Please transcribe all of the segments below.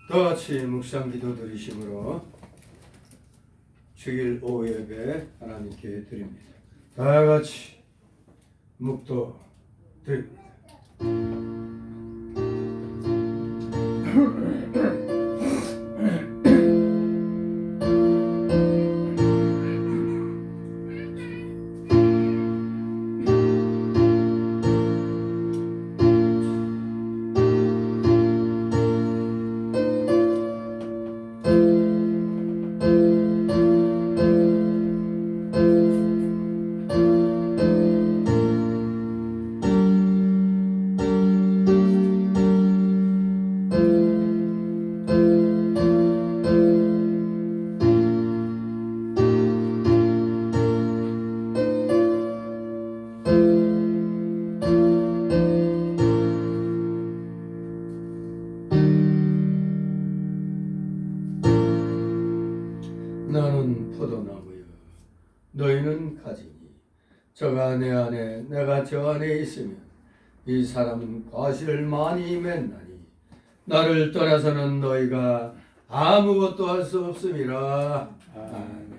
다 같이 묵상 기도 드리심으로 주일 오후 예배 하나님께 드립니다. 다 같이 묵도 드립니다. 나는 포도나무여 너희는 가지니 저가 내 안에 내가 저 안에 있으면 이 사람은 과실을 많이 맺나니 나를 떠나서는 너희가 아무것도 할 수 없음이라. 아멘.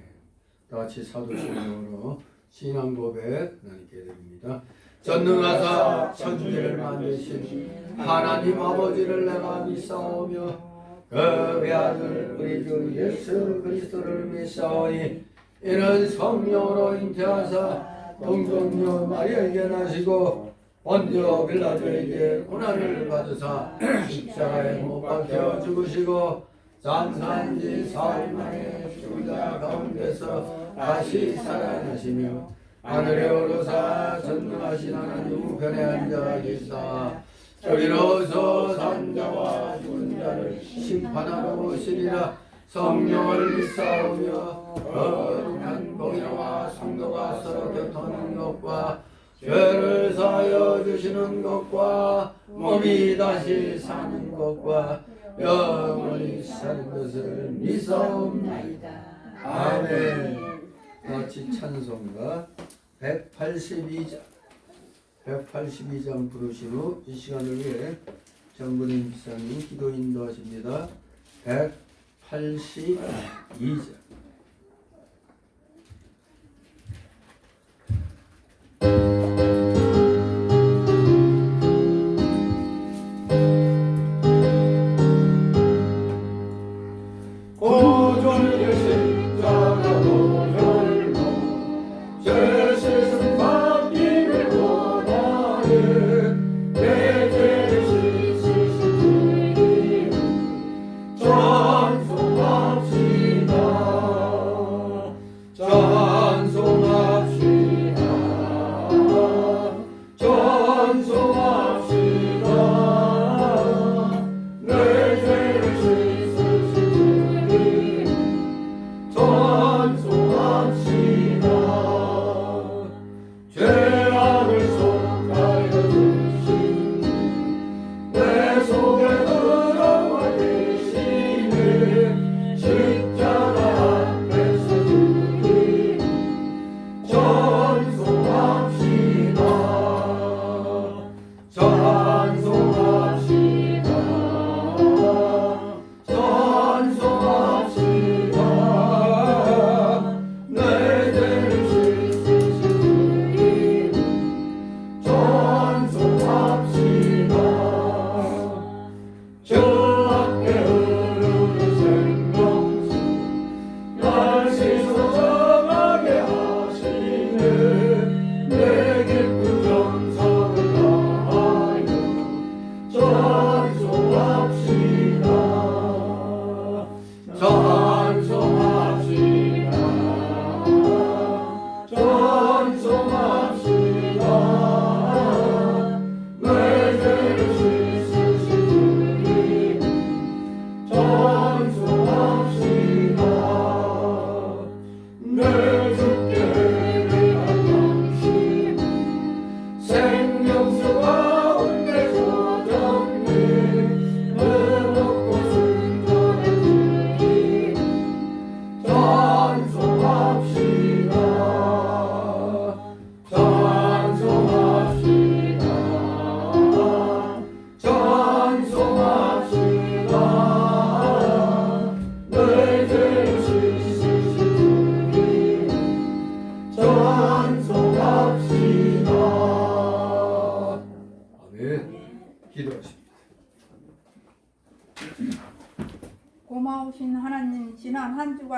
다같이 사도신경으로 신앙 고백 하나님께 드립니다. 전능하사 천지를 만드신 하나님 아버지를 내가 믿사오며 그 외아들 우리 주 예수 그리스도를 믿사오니 이는 성령으로 잉태하사 동정녀 마리아에게 나시고 본디오 빌라도에게 고난을 받으사 십자가에 못 박혀 죽으시고 장사한지 사흘 만에 죽은 자 가운데서 다시 살아나시며 하늘에 오르사 전능하신 하나님 우편에 앉아 계시다 저리로서 산자와 죽은 자를 심판하러 오시리라. 성령을 믿사오며 거룩한 공의와 성도가 서로 교통하는 것과 죄를 사하여 주시는 것과 몸이 다시 사는 것과 영원히 사는 것을 믿사옵나이다. 아멘. 같이 찬송가 182장 부르신 후 이 시간을 위해 정근인 집사님 기도 인도하십니다. 182장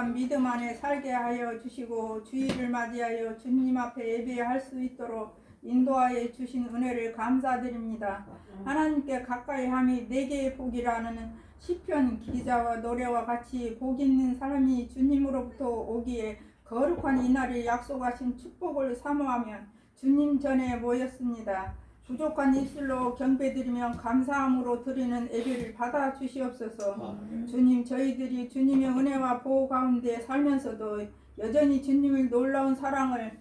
확실한 믿음 안에 살게 하여 주시고 주일을 맞이하여 주님 앞에 예배할 수 있도록 인도하여 주신 은혜를 감사드립니다. 하나님께 가까이 함이 내게 복이라는 시편 기자와 노래와 같이 복 있는 사람이 주님으로부터 오기에 거룩한 이날을 약속하신 축복을 사모하며 주님 전에 모였습니다. 부족한 입술로 경배드리며 감사함으로 드리는 예배를 받아 주시옵소서. 주님, 저희들이 주님의 은혜와 보호 가운데 살면서도 여전히 주님의 놀라운 사랑을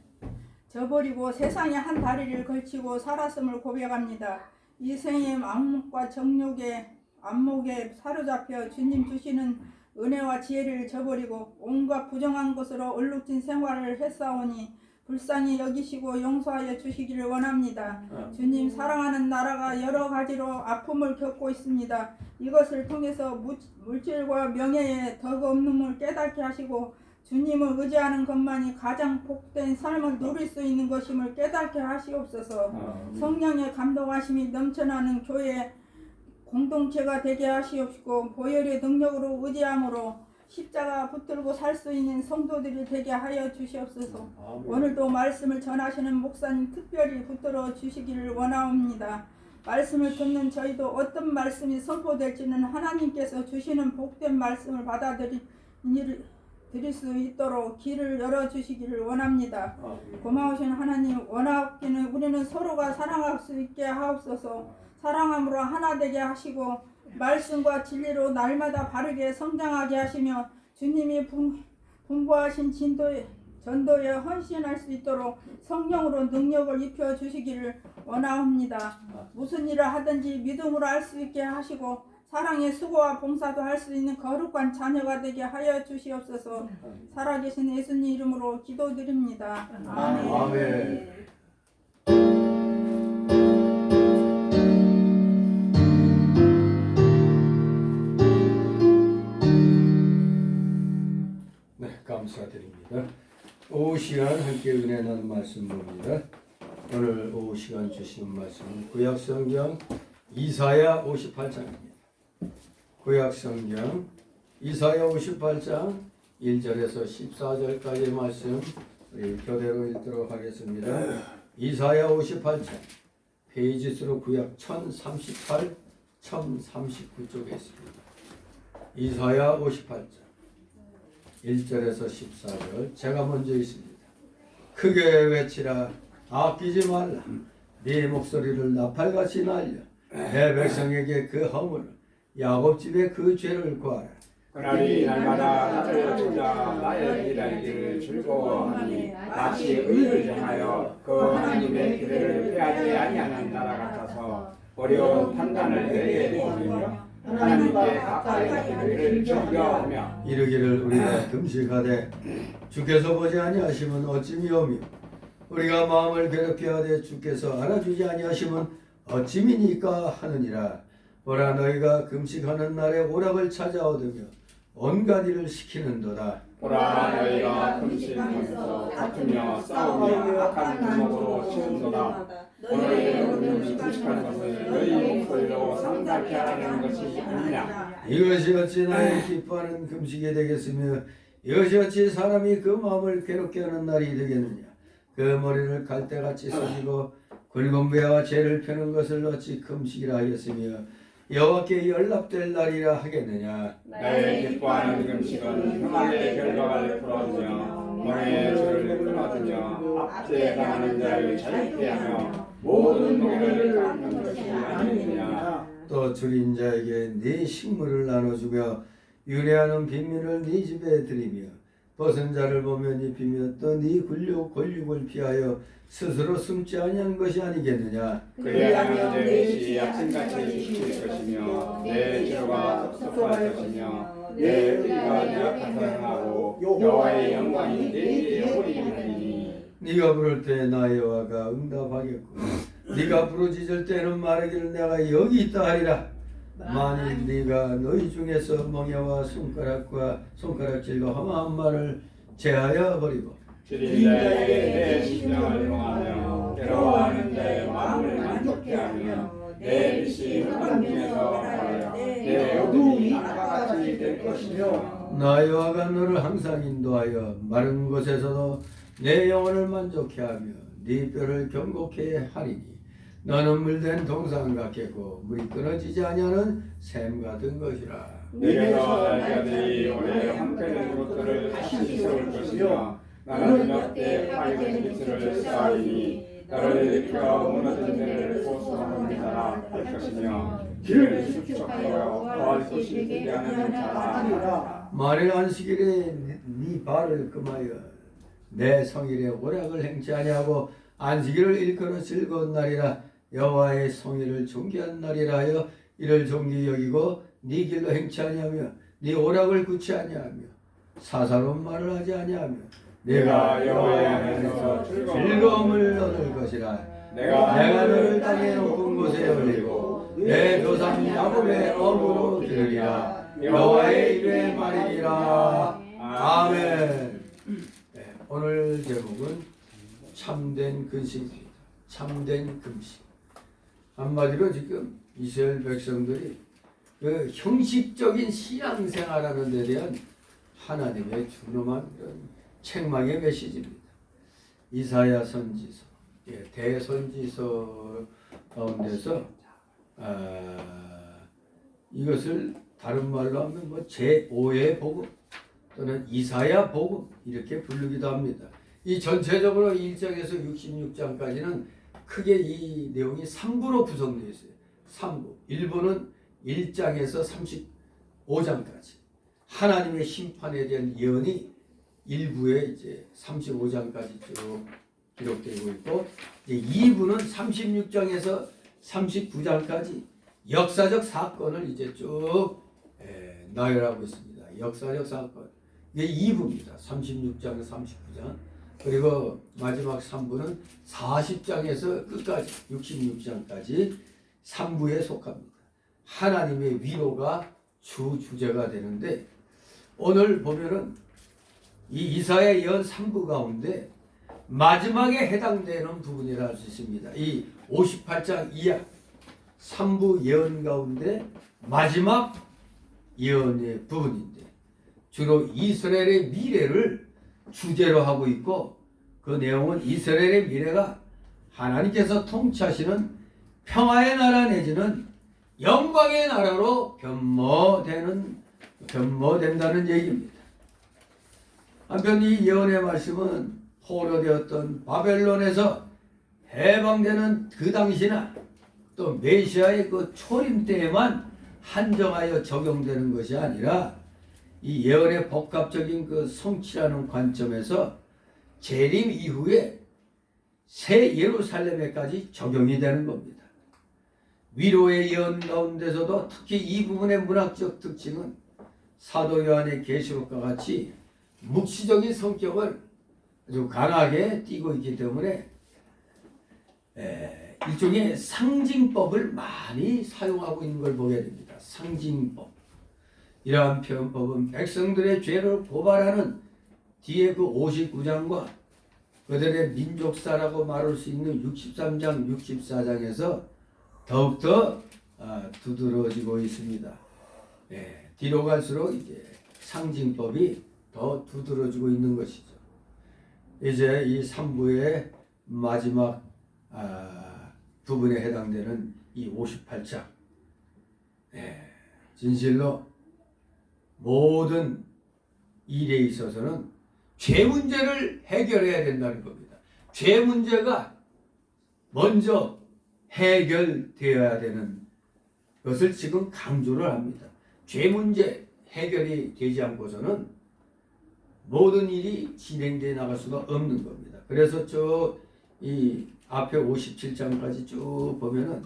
저버리고 세상의 한 다리를 걸치고 살았음을 고백합니다. 이 생의 악목과 정욕의 안목에 사로잡혀 주님 주시는 은혜와 지혜를 저버리고 온갖 부정한 것으로 얼룩진 생활을 했사오니 불쌍히 여기시고 용서하여 주시기를 원합니다. 주님, 사랑하는 나라가 여러 가지로 아픔을 겪고 있습니다. 이것을 통해서 물질과 명예의 덕 없음을 깨닫게 하시고 주님을 의지하는 것만이 가장 복된 삶을 누릴 수 있는 것임을 깨닫게 하시옵소서. 성령의 감동하심이 넘쳐나는 교회 공동체가 되게 하시옵시고 보혈의 능력으로 의지함으로 십자가 붙들고 살 수 있는 성도들이 되게 하여 주시옵소서. 오늘도 말씀을 전하시는 목사님 특별히 붙들어 주시기를 원하옵니다. 말씀을 듣는 저희도 어떤 말씀이 선포될지는 하나님께서 주시는 복된 말씀을 받아들일 수 있도록 길을 열어주시기를 원합니다. 고마우신 하나님, 원하옵기는 우리는 서로가 사랑할 수 있게 하옵소서. 사랑함으로 하나 되게 하시고 말씀과 진리로 날마다 바르게 성장하게 하시며 주님이 분부하신 전도에 헌신할 수 있도록 성령으로 능력을 입혀 주시기를 원하옵니다. 무슨 일을 하든지 믿음으로 할 수 있게 하시고 사랑의 수고와 봉사도 할 수 있는 거룩한 자녀가 되게 하여 주시옵소서. 살아계신 예수님 이름으로 기도드립니다. 아멘. 아멘. 감사드립니다. 오후 시간 함께 은혜 나눈 말씀 봅니다. 오늘 오후 시간 주시는 말씀은 구약성경 이사야 58장입니다. 구약성경 이사야 58장 1절에서 14절까지의 말씀 우리 교대로 읽도록 하겠습니다. 이사야 58장 페이지 수로 구약 1038, 1039쪽에 있습니다. 이사야 58장 1절에서 14절 제가 먼저 있습니다. 크게 외치라 아끼지 말라 네 목소리를 나팔같이 날려 내 백성에게 그 허물을 야곱 집에 그 죄를 구하라. 그날이 날마다 나를 찾아 나의 일하기를 즐거워하니 마치 의를 향하여 그 하나님의 기대를 피하지 아니하는 나라 같아서 어려운 판단을 내게 보이며 하나님께 가까이 하기를 즐겨하며 이르기를 우리가 금식하되 주께서 보지 아니하시면 어찌 미오며 우리가 마음을 괴롭게 하되 주께서 알아주지 아니하시면 어찌 미니까 하느니라. 보라 너희가 금식하는 날에 오락을 찾아 얻으며 온갖 일을 시키는도다. 보라 너희가 금식하면서 다투며 싸우며 악한 두목으로 치는도다. 오늘 금식하는 것을 너희 목소리로 상달케 하라는 것이 아니냐. 이것이 어찌 나의 기뻐하는 금식이 되겠으며 이것이 어찌 사람이 그 마음을 괴롭게 하는 날이 되겠느냐. 그 머리를 갈대같이 숙이고 굵은 배와 죄를 펴는 것을 어찌 금식이라 하겠으며 여호와께 연락될 날이라 하겠느냐. 나의 기뻐하는 금식은 흉악의 결과를 풀어주며 너의 죄를 끊어주며 압제당하는 자를 자유케 하며 모든 노예를 깎는 것이 아니느냐. 또 줄인 자에게 네 식물을 나눠주며 유래하는 빈민을 네 집에 들이며 벗은 자를 보며 입히며 또 네 권력을 피하여 스스로 숨지 아니한 것이 아니겠느냐. 그리하면 내 것이 약신같이 지킬 것이며 내 죄가 섭섭할 것이며 내 의가 내 앞에서 행하고 여호와의 영광이 내 뒤에 보이리니. 네가 부를 때 나 여호와가 응답하겠고 네가 부르짖을 때는 말하기를 내가 여기 있다 하리라. 만일 네가 너희 중에서 멍에와 손가락질과 험한 말을 제하여 버리고 줄인 자에게 내 심령을 용하며 괴로워하는 자의 마음을 만족케 하며 내 빛이 흑암중에서 가려 내 어둠이 악같이 될 것이며 나 여호와가 너를 항상 인도하여 마른 곳에서도 내 영혼을 만족해 하며 네 뼈를 견고케 하리니 너는 물된 동상 같겠고 물이 끊어지지 아니하는 샘 같은 것이라. 내게서 날짜들이 오래 함께 된 것들을 다시 세울 것이며 나는 역대 파괴된 빛을 쌓으리니 나를 일으켜 무너진 데를 보수하는 자라 할 것이며 길을 수축하여 거할 곳이 되게 하는 자라. 만일 안식일에 네 발을 금하여 내 성일에 오락을 행치 아니하고 안식일을 일컬어 즐거운 날이라 여호와의 성일을 존귀한 날이라 하여 이를 존귀 여기고 네 길로 행치 아니하며 네 오락을 굳지 아니하며 사사로운 말을 하지 아니하며 내가 여호와의 안에서 즐거움을 얻을 것이라. 내가 너를 땅에 높은 곳에 올리고 내 조상 야곱의 업으로 기르리라. 여호와의 입의 말이니라. 아멘. 네, 오늘 제목은 참된 근심입니다. 참된 금식. 한마디로 지금 이스라엘 백성들이 그 형식적인 신앙생활하는 데 대한 하나님의 준엄한 그런 책망의 메시지입니다. 이사야 선지서, 대선지서 가운데서 이것을 다른 말로 하면 뭐 제5의 복음 또는 이사야 복음 이렇게 부르기도 합니다. 이 전체적으로 1장에서 66장까지는 크게 이 내용이 3부로 구성되어 있어요. 3부. 1부는 1장에서 35장까지 하나님의 심판에 대한 예언이 1부에 이제 35장까지 쭉 기록되고 있고, 이제 2부는 36장에서 39장까지 역사적 사건을 이제 쭉 나열하고 있습니다. 역사적 사건. 이게 2부입니다. 36장, 39장. 그리고 마지막 3부는 40장에서 끝까지 66장까지 3부에 속합니다. 하나님의 위로가 주제가 되는데, 오늘 보면은 이 이사야 예언 3부 가운데 마지막에 해당되는 부분이라 할 수 있습니다. 이 58장 이하 3부 예언 가운데 마지막 예언의 부분인데, 주로 이스라엘의 미래를 주제로 하고 있고, 그 내용은 이스라엘의 미래가 하나님께서 통치하시는 평화의 나라 내지는 영광의 나라로 변모된다는 얘기입니다. 한편 이 예언의 말씀은 포로되었던 바벨론에서 해방되는 그 당시나 또 메시아의 그 초림 때에만 한정하여 적용되는 것이 아니라 이 예언의 복합적인 그 성취라는 관점에서 재림 이후에 새 예루살렘에까지 적용이 되는 겁니다. 위로의 예언 가운데서도 특히 이 부분의 문학적 특징은 사도 요한의 계시록과 같이 묵시적인 성격을 아주 강하게 띠고 있기 때문에 일종의 상징법을 많이 사용하고 있는 걸 보게 됩니다. 상징법. 이러한 표현법은 백성들의 죄를 고발하는 뒤에 그 59장과 그들의 민족사라고 말할 수 있는 63장, 64장에서 더욱더 두드러지고 있습니다. 뒤로 갈수록 이제 상징법이 더 두드러지고 있는 것이죠. 이제 이 3부의 마지막 부분에 해당되는 이 58장. 진실로 모든 일에 있어서는 죄 문제를 해결해야 된다는 겁니다. 죄 문제가 먼저 해결되어야 되는 것을 지금 강조를 합니다. 죄 문제 해결이 되지 않고서는 모든 일이 진행되어 나갈 수가 없는 겁니다. 그래서 이 앞에 57장까지 쭉 보면은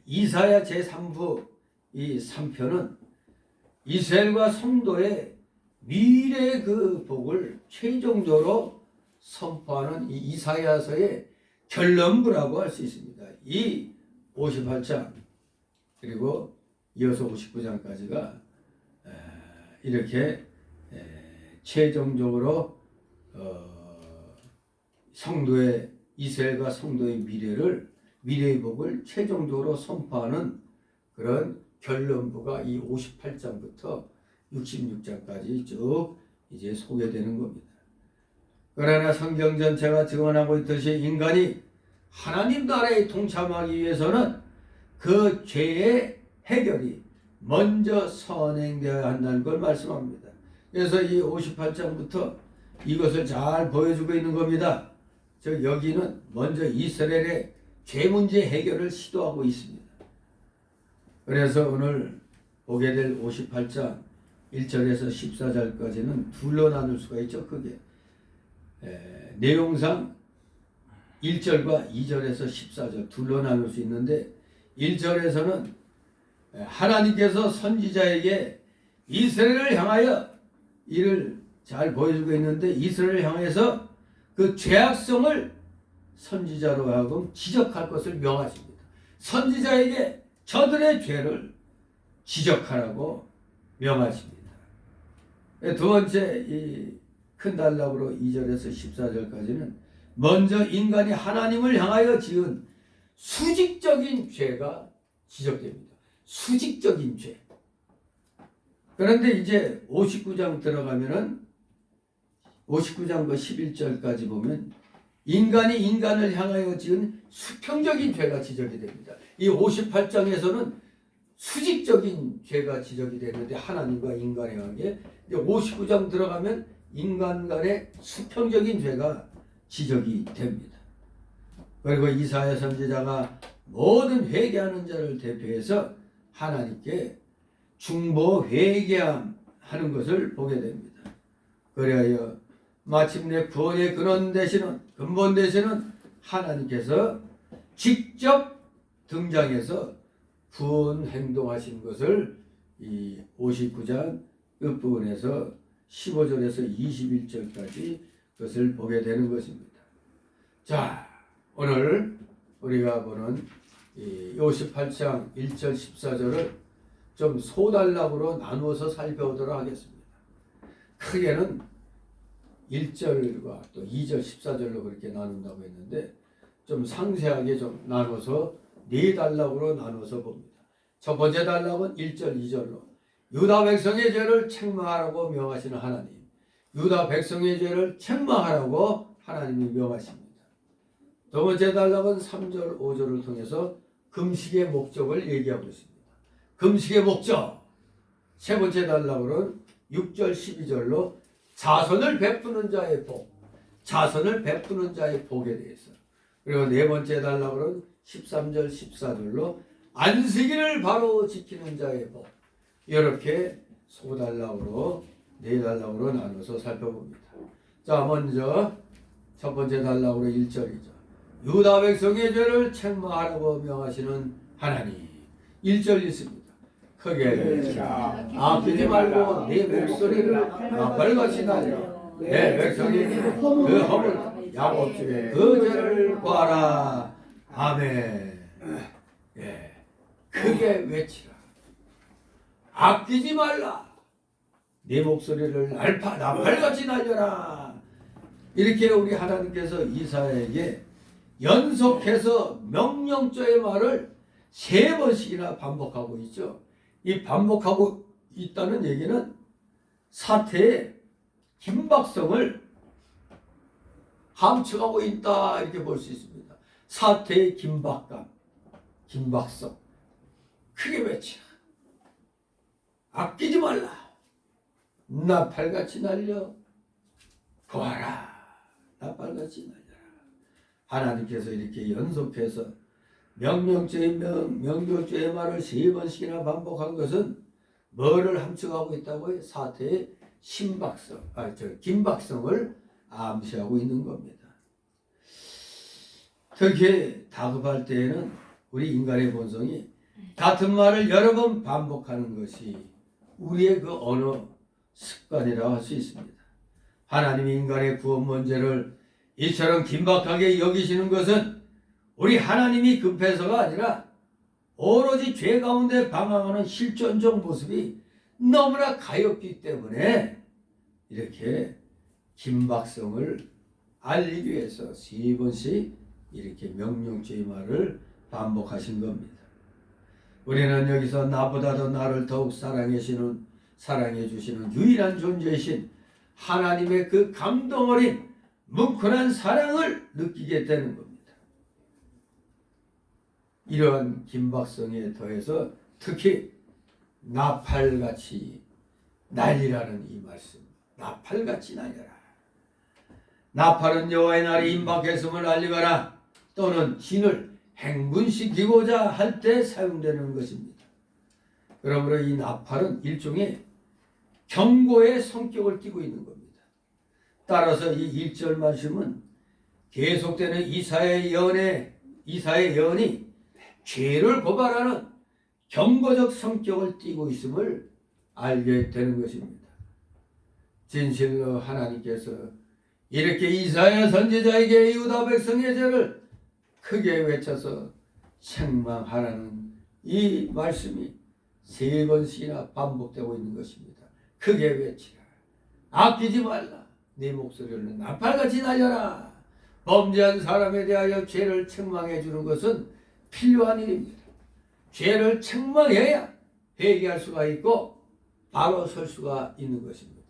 이사야 제3부 이 3편은 이스라엘과 성도의 미래의 그 복을 최종적으로 선포하는 이 이사야서의 결론부라고 할 수 있습니다. 이 58장 그리고 이어서 59장까지가 이렇게 최종적으로 성도의 이스라엘과 성도의 미래의 복을 최종적으로 선포하는 그런 결론부가 이 58장부터 66장까지 쭉 이제 소개되는 겁니다. 그러나 성경 전체가 증언하고 있듯이 인간이 하나님 나라에 동참하기 위해서는 그 죄의 해결이 먼저 선행되어야 한다는 걸 말씀합니다. 그래서 이 58장부터 이것을 잘 보여주고 있는 겁니다. 즉 여기는 먼저 이스라엘의 죄 문제 해결을 시도하고 있습니다. 그래서 오늘 보게 될 58장 1절에서 14절까지는 둘로 나눌 수가 있죠. 그게 내용상 1절과 2절에서 14절 둘로 나눌 수 있는데 1절에서는 하나님께서 선지자에게 이스라엘을 향하여 이를 잘 보여주고 있는데 이스라엘을 향해서 그 죄악성을 선지자로 하여금 지적할 것을 명하십니다. 선지자에게 저들의 죄를 지적하라고 명하십니다. 두 번째 이 큰 단락으로 2절에서 14절까지는 먼저 인간이 하나님을 향하여 지은 수직적인 죄가 지적됩니다. 수직적인 죄. 그런데 이제 59장 들어가면은 59장 그 11절까지 보면 인간이 인간을 향하여 지은 수평적인 죄가 지적이 됩니다. 이 58장에서는 수직적인 죄가 지적이 되는데 하나님과 인간의 관계, 59장 들어가면 인간 간의 수평적인 죄가 지적이 됩니다. 그리고 이사야 선지자가 모든 회개하는 자를 대표해서 하나님께 중보 회개하는 것을 보게 됩니다. 그리하여 마침내 구원의 근원 되시는 근본 되시는 하나님께서 직접 등장해서 구원 행동하신 것을 이 59장 끝부분에서 15절에서 21절까지 그것을 보게 되는 것입니다. 자, 오늘 우리가 보는 이 58장 1절 14절을 좀 소단락으로 나누어서 살펴보도록 하겠습니다. 크게는 1절과 또 2절 14절로 그렇게 나눈다고 했는데 좀 상세하게 좀 나눠서 네 단락으로 나눠서 봅니다. 첫 번째 단락은 1절 2절로 유다 백성의 죄를 책망하라고 명하시는 하나님, 유다 백성의 죄를 책망하라고 하나님이 명하십니다. 두 번째 단락은 3절 5절을 통해서 금식의 목적을 얘기하고 있습니다. 금식의 목적. 세 번째 단락으로는 6절 12절로 자선을 베푸는 자의 복, 자선을 베푸는 자의 복에 대해서, 그리고 네 번째 단락으로는 13절 14절로 안식일을 바로 지키는 자의 복, 이렇게 소단락으로 네 단락으로 나눠서 살펴봅니다. 자, 먼저 첫 번째 단락으로 1절이죠. 유다 백성의 죄를 책망하라고 명하시는 하나님. 1절 있습니다. 크게 아끼지 말고 내 목소리를 나팔같이 날려 내 백성이 그 허물 야곱 집에 그 죄를 구하라. 아멘. 예, 크게 외치라. 아끼지 말라. 내 목소리를 나팔같이 날려라. 이렇게 우리 하나님께서 이사야에게 연속해서 명령조의 말을 3번씩이나 반복하고 있죠. 이 반복하고 있다는 얘기는 사태의 긴박성을 함축하고 있다, 이렇게 볼 수 있습니다. 사태의 긴박성 크게 외치라. 아끼지 말라. 나팔같이 날려 구하라. 나팔같이 날려라. 하나님께서 이렇게 연속해서 명령죄의 말을 3번씩이나 반복한 것은 뭐를 함축하고 있다고요? 사태의 긴박성을 암시하고 있는 겁니다. 특히 다급할 때에는 우리 인간의 본성이 같은 말을 여러 번 반복하는 것이 우리의 그 언어 습관이라고 할 수 있습니다. 하나님이 인간의 구원 문제를 이처럼 긴박하게 여기시는 것은 우리 하나님이 급해서가 아니라 오로지 죄 가운데 방황하는 실존적 모습이 너무나 가엾기 때문에 이렇게 긴박성을 알리기 위해서 3번씩 이렇게 명령죄의 말을 반복하신 겁니다. 우리는 여기서 나보다 더 나를 더욱 사랑하시는 사랑해 주시는 유일한 존재이신 하나님의 그 감동 어린 뭉클한 사랑을 느끼게 되는 겁니다. 이러한 김박성에 더해서 특히 나팔같이 날리라는 이 말씀. 나팔같이 날려라. 나팔은 여호와의 날이 임박했음을 알리거나 또는 진을 행군시키고자 할 때 사용되는 것입니다. 그러므로 이 나팔은 일종의 경고의 성격을 띠고 있는 겁니다. 따라서 이 1절 말씀은 계속되는 이사의 예언이 죄를 고발하는 경고적 성격을 띠고 있음을 알게 되는 것입니다. 진실로 하나님께서 이렇게 이사야 선지자에게 유다 백성의 죄를 크게 외쳐서 책망하라는 이 말씀이 3번씩이나 반복되고 있는 것입니다. 크게 외치라. 아끼지 말라. 네 목소리를 나팔같이 날려라. 범죄한 사람에 대하여 죄를 책망해 주는 것은 필요한 일입니다. 죄를 책망해야 회개할 수가 있고 바로 설 수가 있는 것입니다.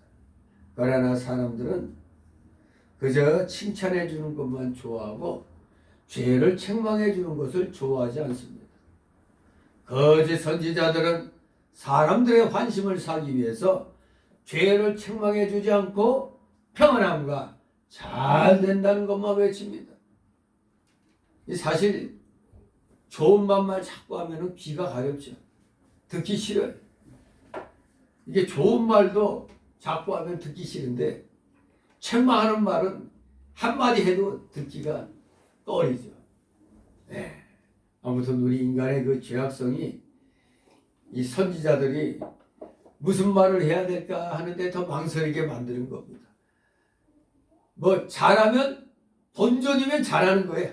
그러나 사람들은 그저 칭찬해 주는 것만 좋아하고 죄를 책망해 주는 것을 좋아하지 않습니다. 거짓 선지자들은 사람들의 환심을 사기 위해서 죄를 책망해 주지 않고 평안함과 잘 된다는 것만 외칩니다. 사실 좋은 말만 자꾸 하면 귀가 가렵죠. 듣기 싫어요. 이게 좋은 말도 자꾸 하면 듣기 싫은데 책망하는 말은 한마디 해도 듣기가 꺼리죠. 네. 아무튼 우리 인간의 그 죄악성이 이 선지자들이 무슨 말을 해야 될까 하는데 더 망설이게 만드는 겁니다. 뭐 잘하면 본전이면 잘하는 거예요.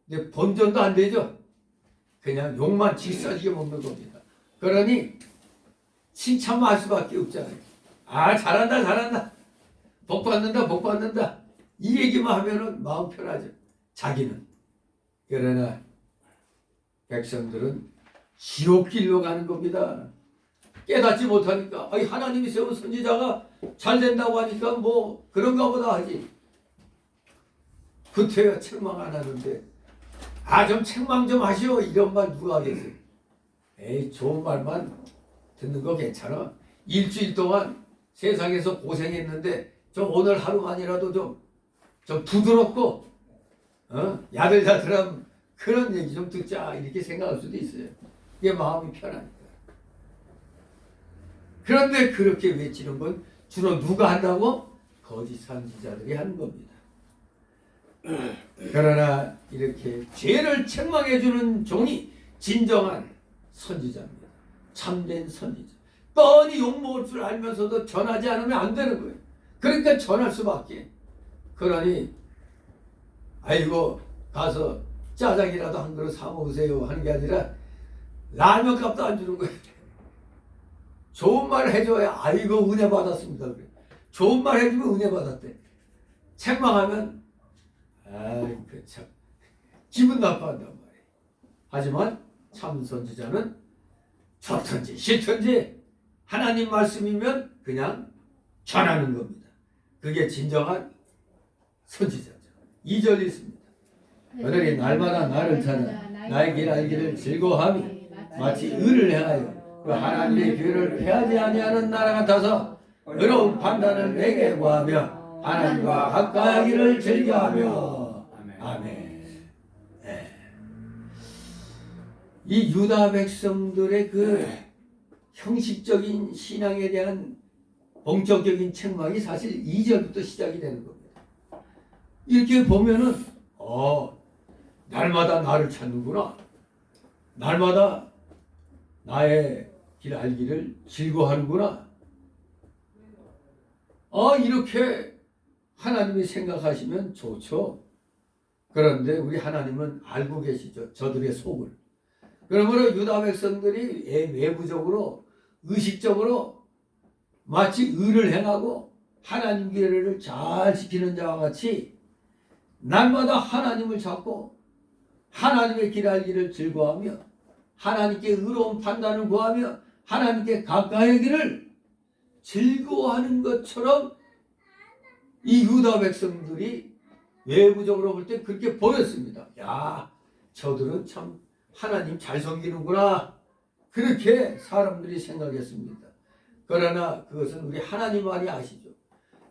근데 본전도 안 되죠. 그냥 욕만 질서지게 먹는 겁니다. 그러니 칭찬만 할 수밖에 없잖아요. 아 잘한다 잘한다. 복 받는다 복 받는다. 이 얘기만 하면은 마음 편하죠. 자기는. 그러나 백성들은 지옥길로 가는 겁니다. 깨닫지 못하니까 아니 하나님이 세운 선지자가 잘 된다고 하니까 뭐 그런가 보다 하지. 그때야 책망 안 하는데 아 좀 책망 좀 하시오 이런 말 누가 하겠어요. 에이 좋은 말만 듣는 거 괜찮아. 일주일 동안 세상에서 고생했는데 좀 오늘 하루만이라도 좀 부드럽고 야들야들한 그런 얘기 좀 듣자 이렇게 생각할 수도 있어요. 이게 마음이 편하니까. 그런데 그렇게 외치는 건 주로 누가 한다고? 거짓 선지자들이 하는 겁니다. 그러나 이렇게 죄를 책망해 주는 종이 진정한 선지자입니다. 참된 선지자. 뻔히 욕먹을 줄 알면서도 전하지 않으면 안 되는 거예요. 그러니까 전할 수밖에. 그러니 아이고 가서 짜장이라도 한 그릇 사 먹으세요 하는 게 아니라 라면 값도 안 주는 거예요. 좋은 말 해줘야 아이고 은혜 받았습니다. 그래. 좋은 말 해주면 은혜 받았대. 책망하면 아이 그 참 기분 나빠한단 말이에요. 하지만 참 선지자는 좋든지 싫든지 하나님 말씀이면 그냥 전하는 겁니다. 그게 진정한 선지자죠. 2절 있습니다. 오늘이 날마다 나를 찾아 나의 길 알기를 즐거워함이 마치 의를 행하여 그 하나님의 교회를 폐하지 아니하는 나라 같아서 의로운 판단을 내게 구하며 하나님과 가까이하기를 즐겨하며 아멘. 네. 이 유다 백성들의 그 형식적인 신앙에 대한 본격적인 책망이 사실 2절부터 시작이 되는 겁니다. 이렇게 보면은 날마다 나를 찾는구나. 날마다 나의 길 알기를 즐거워하는구나. 이렇게 하나님이 생각하시면 좋죠. 그런데 우리 하나님은 알고 계시죠. 저들의 속을. 그러므로 유다 백성들이 외부적으로 의식적으로 마치 의를 행하고 하나님 계례를 잘 지키는 자와 같이 날마다 하나님을 찾고 하나님의 길 알기를 즐거워하며 하나님께 의로운 판단을 구하며 하나님께 가까이 하기를 즐거워하는 것처럼 이 유다 백성들이 외부적으로 볼 때 그렇게 보였습니다. 야, 저들은 참 하나님 잘 섬기는구나. 그렇게 사람들이 생각했습니다. 그러나 그것은 우리 하나님만이 아시죠.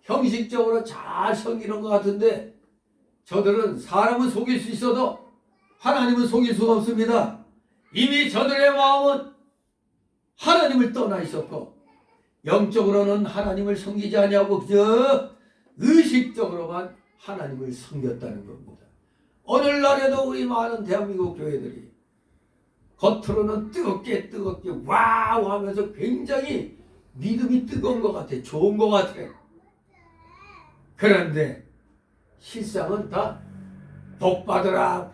형식적으로 잘 섬기는 것 같은데 저들은 사람은 속일 수 있어도 하나님은 속일 수가 없습니다. 이미 저들의 마음은 하나님을 떠나 있었고 영적으로는 하나님을 섬기지 아니하고 그저 의식적으로만 하나님을 섬겼다는 겁니다. 오늘날에도 우리 많은 대한민국 교회들이 겉으로는 뜨겁게 와우 하면서 굉장히 믿음이 뜨거운 것 같아. 좋은 것 같아. 그런데 실상은 다 복받으라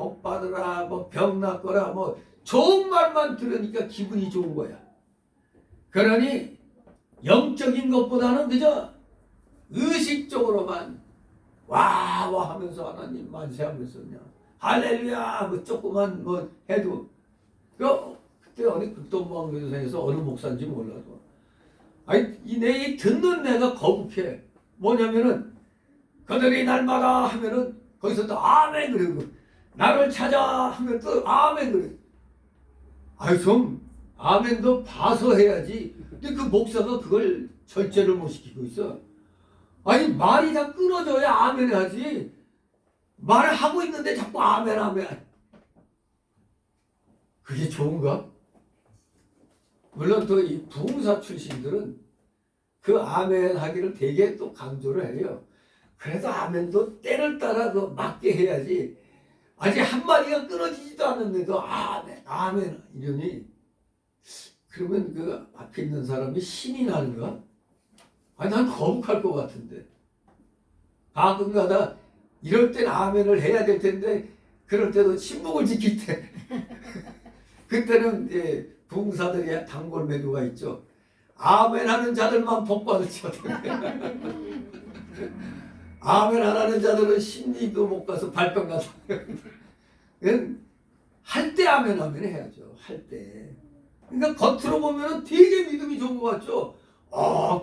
뭐 병 낫거라 뭐 좋은 말만 들으니까 기분이 좋은 거야. 그러니 영적인 것보다는 그저 의식적으로만 와우 하면서 하나님 만세하면서 그냥 할렐루야 뭐 조그만 뭐 해도 그때 어디 극동방교회에서 어느 목사인지 몰라도 아니 이 듣는 내가 거북해. 뭐냐면은 그들이 날마다 하면은 거기서 또 아멘 그러고 나를 찾아 하면 또 아멘 그래. 아이 좀 아멘도 봐서 해야지. 근데 그 목사가 그걸 절제를 못 시키고 있어. 아니 말이 다 끊어져야 아멘 하지. 말을 하고 있는데 자꾸 아멘. 그게 좋은가? 물론 또 이 부흥사 출신들은 그 아멘 하기를 되게 또 강조를 해요. 그래도 아멘도 때를 따라 그 맞게 해야지. 아직 한마디가 끊어지지도 않는데도 아멘 이러니 그러면 그 앞에 있는 사람이 신이 나는가? 아니 난 거북할 것 같은데. 가끔가다 이럴 땐 아멘을 해야 될 텐데 그럴 때도 침묵을 지킬 때 그때는 이제 부흥사들이 단골 메뉴가 있죠. 아멘 하는 자들만 복 받을지어다. 아멘 안 하는 자들은 심리도 못 가서 발병 가서 할 때 아멘 해야죠. 할 때. 그러니까 겉으로 보면은 되게 믿음이 좋은 것 같죠.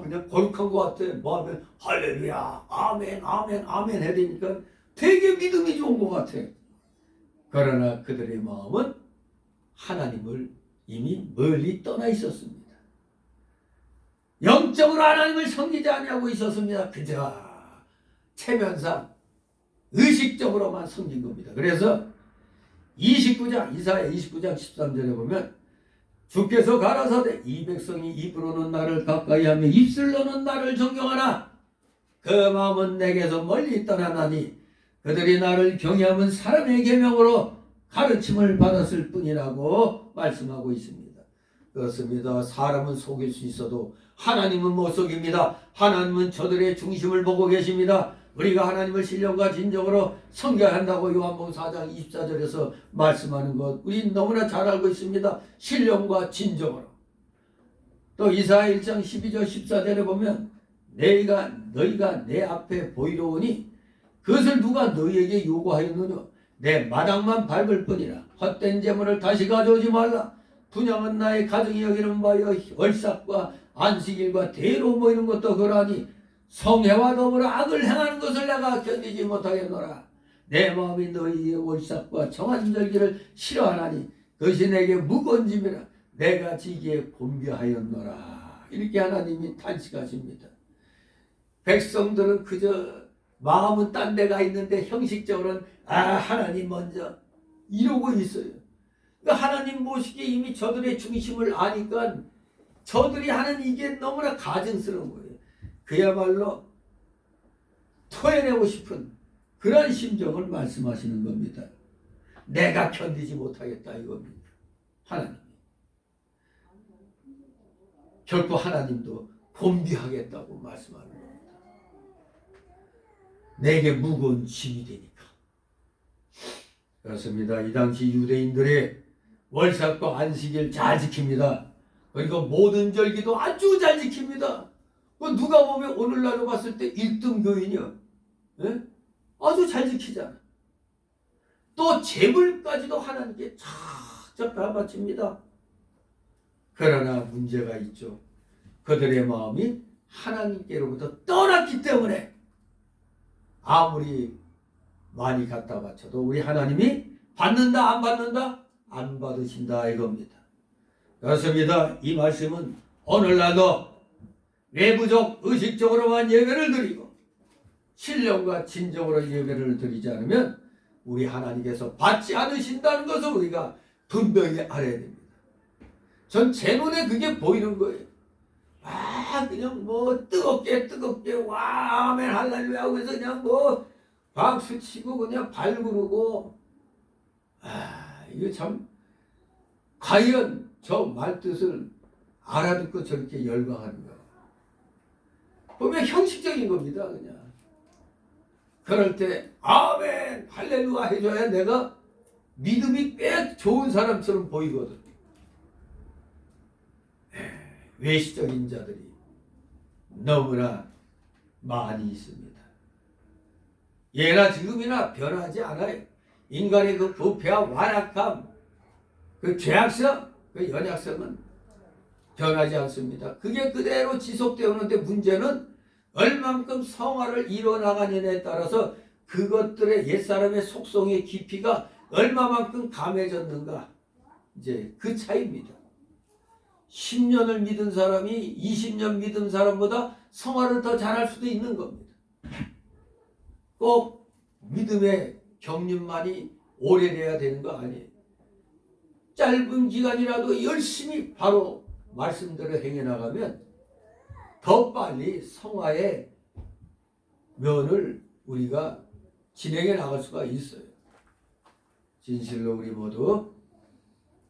그냥 거룩한 것 같아. 뭐 하면 할렐루야 아멘 해야 되니까 되게 믿음이 좋은 것 같아. 그러나 그들의 마음은 하나님을 이미 멀리 떠나 있었습니다. 영적으로 하나님을 섬기지 아니하고 있었습니다. 그저 체면상 의식적으로만 섬긴 겁니다. 그래서 29장 이사야 29장 13절에 보면 주께서 가라사대 이 백성이 입으로는 나를 가까이하며 입술로는 나를 존경하나 그 마음은 내게서 멀리 떠나나니 그들이 나를 경외하면 사람의 계명으로 가르침을 받았을 뿐이라고 말씀하고 있습니다. 그렇습니다. 사람은 속일 수 있어도 하나님은 못 속입니다. 하나님은 저들의 중심을 보고 계십니다. 우리가 하나님을 신령과 진정으로 섬겨야 한다고 요한복음 4장 24절에서 말씀하는 것 우리 너무나 잘 알고 있습니다. 신령과 진정으로. 또 이사야 1장 12절 14절에 보면 너희가 내 앞에 보이러 오니 그것을 누가 너희에게 요구하였느냐 내 마당만 밟을 뿐이라 헛된 재물을 다시 가져오지 말라. 분양은 나의 가정이 여기는 바여 월삭과 안식일과 대로 모이는 것도 그러하니 성회와 더불어 악을 행하는 것을 내가 견디지 못하겠노라. 내 마음이 너희의 월삭과 정한절기를 싫어하나니 그것이 내게 무거운 짐이라 내가 지기에 곤비하였노라. 이렇게 하나님이 탄식하십니다. 백성들은 그저 마음은 딴 데가 있는데 형식적으로는 하나님 먼저 이러고 있어요. 그러니까 하나님 모시기에 이미 저들의 중심을 아니까 저들이 하는 이게 너무나 가증스러운 거예요. 그야말로 토해내고 싶은 그런 심정을 말씀하시는 겁니다. 내가 견디지 못하겠다 이겁니다. 하나님. 결코 하나님도 곤비하겠다고 말씀하는 겁니다. 내게 무거운 짐이 되니까. 그렇습니다. 이 당시 유대인들의 월삭과 안식일 잘 지킵니다. 그리고 모든 절기도 아주 잘 지킵니다. 누가 보면 오늘날로 봤을 때 1등 교인이요. 예? 아주 잘 지키잖아. 또 재물까지도 하나님께 착착 다 바칩니다. 그러나 문제가 있죠. 그들의 마음이 하나님께로부터 떠났기 때문에 아무리 많이 갖다 바쳐도 우리 하나님이 받는다 안 받는다? 안 받으신다 이겁니다. 그렇습니다. 이 말씀은 오늘날도 내부적 의식적으로만 예배를 드리고 신령과 진정으로 예배를 드리지 않으면 우리 하나님께서 받지 않으신다는 것을 우리가 분명히 알아야 됩니다. 전 제 눈에 그게 보이는 거예요. 그냥 뭐 뜨겁게 와 아멘 할렐루야 하고 해서 그냥 뭐 박수 치고 그냥 발구르고 이거 참 과연 저 말뜻을 알아듣고 저렇게 열광하는가. 보면 형식적인 겁니다. 그냥 그럴 때 아멘 할렐루야 해줘야 내가 믿음이 꽤 좋은 사람처럼 보이거든. 외시적인 자들이 너무나 많이 있습니다. 예나 지금이나 변하지 않아요. 인간의 그 부패와 완악함, 그 죄악성, 그 연약성은 변하지 않습니다. 그게 그대로 지속되었는데 문제는 얼만큼 성화를 이뤄나가느냐에 따라서 그것들의 옛사람의 속성의 깊이가 얼마만큼 감해졌는가, 이제 그 차이입니다. 10년을 믿은 사람이 20년 믿은 사람보다 성화를 더 잘할 수도 있는 겁니다. 꼭 믿음의 경륜만이 오래돼야 되는 거 아니에요. 짧은 기간이라도 열심히 바로 말씀대로 행해 나가면 더 빨리 성화의 면을 우리가 진행해 나갈 수가 있어요. 진실로 우리 모두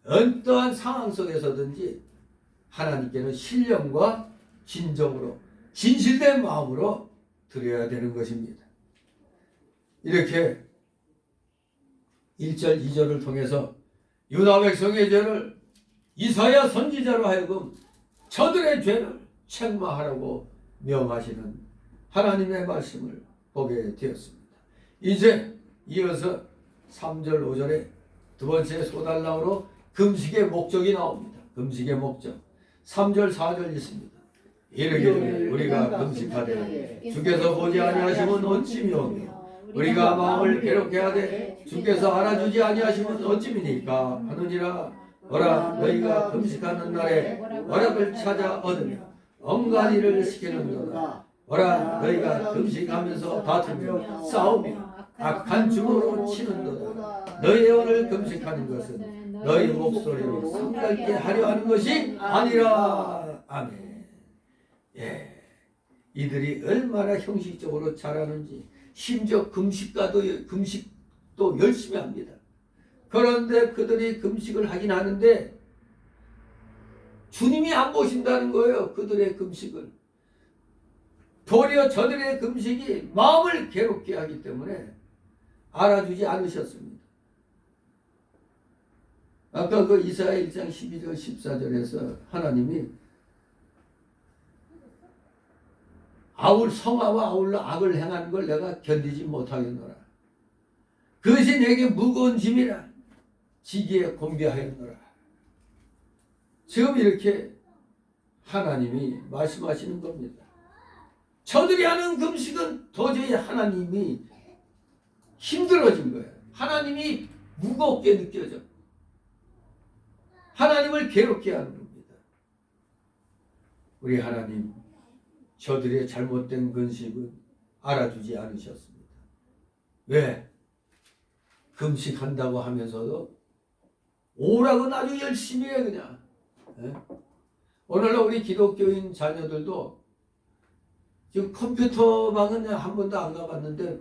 어떠한 상황 속에서든지 하나님께는 신령과 진정으로 진실된 마음으로 드려야 되는 것입니다. 이렇게 1절 2절을 통해서 유다 백성의 죄를 이사야 선지자로 하여금 저들의 죄를 책망하라고 명하시는 하나님의 말씀을 보게 되었습니다. 이제 이어서 3절 5절에 두 번째 소달랑으로 금식의 목적이 나옵니다. 금식의 목적 3절 4절 있습니다. 이르기를 우리가 금식하되 주께서 보지 아니하시면 어찌 미오며 우리가 마음을 괴롭게 하되 주께서 알아주지 아니하시면 어찌미니까 하느니라. 오라 너희가 금식하는 날에 월합을 찾아 얻으며 온갖 일을 시키는도다. 오라 너희가 금식하면서 다투며 싸우며 악한 주먹으로 치는도다. 너희 오늘 금식하는 것은 너희 목소리를 성갈게 하려 하는 것이 아니라. 아멘. 예, 이들이 얼마나 형식적으로 잘하는지, 심지어 금식도 열심히 합니다. 그런데 그들이 금식을 하긴 하는데 주님이 안 보신다는 거예요. 그들의 금식을. 도리어 저들의 금식이 마음을 괴롭게 하기 때문에 알아주지 않으셨습니다. 아까 그 이사야 1장 12절 14절에서 하나님이 성화와 아울러 악을 행하는 걸 내가 견디지 못하겠노라. 그것이 내게 무거운 짐이라 지기에 곤비하였노라. 지금 이렇게 하나님이 말씀하시는 겁니다. 저들이 하는 금식은 도저히 하나님이 힘들어진 거예요. 하나님이 무겁게 느껴져. 하나님을 괴롭게 하는 겁니다. 우리 하나님, 저들의 잘못된 금식은 알아주지 않으셨습니다. 왜? 금식한다고 하면서도 오락은 아주 열심히 해 그냥. 오늘날 우리 기독교인 자녀들도 지금 컴퓨터방은 한 번도 안 가봤는데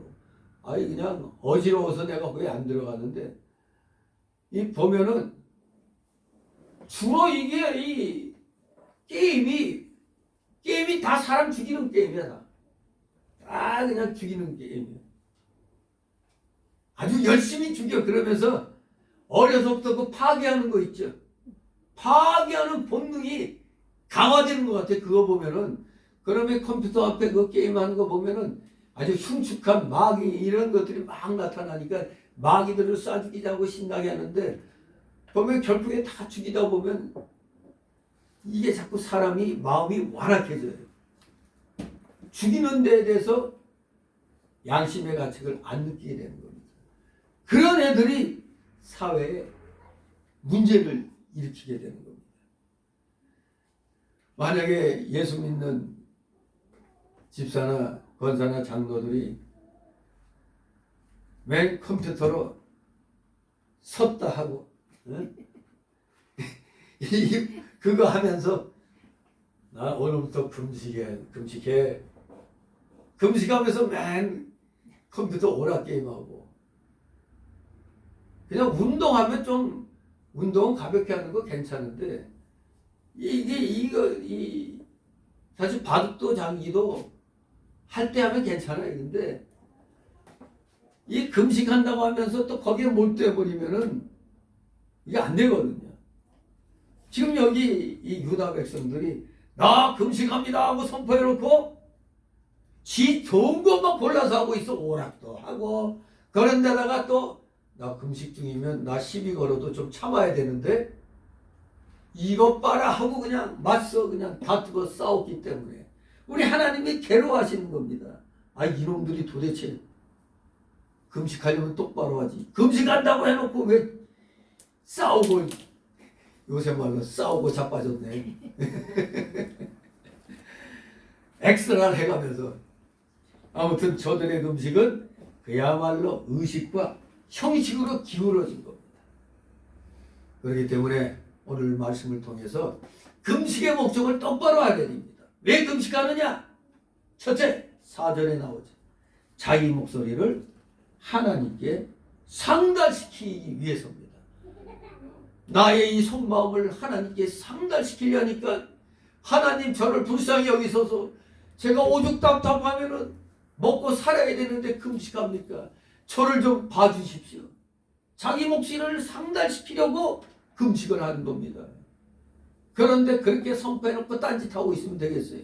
그냥 어지러워서 내가 거기 안 들어가는데 이 보면은 주로 이게 이 게임이 다 사람 죽이는 게임이야. 다 그냥 죽이는 게임이야. 아주 열심히 죽여. 그러면서 어려서부터 그 파괴하는 거 있죠. 파괴하는 본능이 강화되는 것 같아. 그거 보면은. 그러면 컴퓨터 앞에 그 게임하는 거 보면은 아주 흉측한 마귀 이런 것들이 막 나타나니까 마귀들을 쏴 죽이자고 신나게 하는데 보면 결국에 다 죽이다 보면 이게 자꾸 사람이 마음이 완악해져요. 죽이는 데에 대해서 양심의 가책을 안 느끼게 되는 겁니다. 그런 애들이 사회에 문제를 일으키게 되는 겁니다. 만약에 예수 믿는 집사나 권사나 장로들이 맨 컴퓨터로 섰다 하고 응? 그거 하면서 나 오늘부터 금식하면서 맨 컴퓨터 오락게임하고 그냥 운동하면 좀 운동은 가볍게 하는 거 괜찮은데 사실 바둑도 장기도 할 때 하면 괜찮아요. 근데 이 금식한다고 하면서 또 거기에 몰두해 버리면은 이게 안 되거든요. 지금 여기 이 유다 백성들이 나 금식합니다 하고 선포해 놓고 지 좋은 것만 골라서 하고 있어. 오락도 하고 그런 데다가 또 나 금식 중이면 나 시비 걸어도 좀 참아야 되는데 이것 봐라 하고 그냥 맞서 그냥 다투고 싸웠기 때문에 우리 하나님이 괴로워하시는 겁니다. 아 이놈들이 도대체 금식하려면 똑바로 하지. 금식한다고 해놓고 왜 싸우고 요새 말로 싸우고 자빠졌네. 엑스트라를 해가면서 아무튼 저들의 금식은 그야말로 의식과 형식으로 기울어진 겁니다. 그렇기 때문에 오늘 말씀을 통해서 금식의 목적을 똑바로 알아야 됩니다. 왜 금식하느냐? 첫째, 4절에 나오죠. 자기 목소리를 하나님께 상달시키기 위해서입니다. 나의 이 속마음을 하나님께 상달시키려니까 하나님 저를 불쌍히 여기셔서 제가 오죽 답답하면은 먹고 살아야 되는데 금식합니까? 저를 좀 봐주십시오. 자기 몫을 상달시키려고 금식을 하는 겁니다. 그런데 그렇게 선포해놓고 딴짓하고 있으면 되겠어요.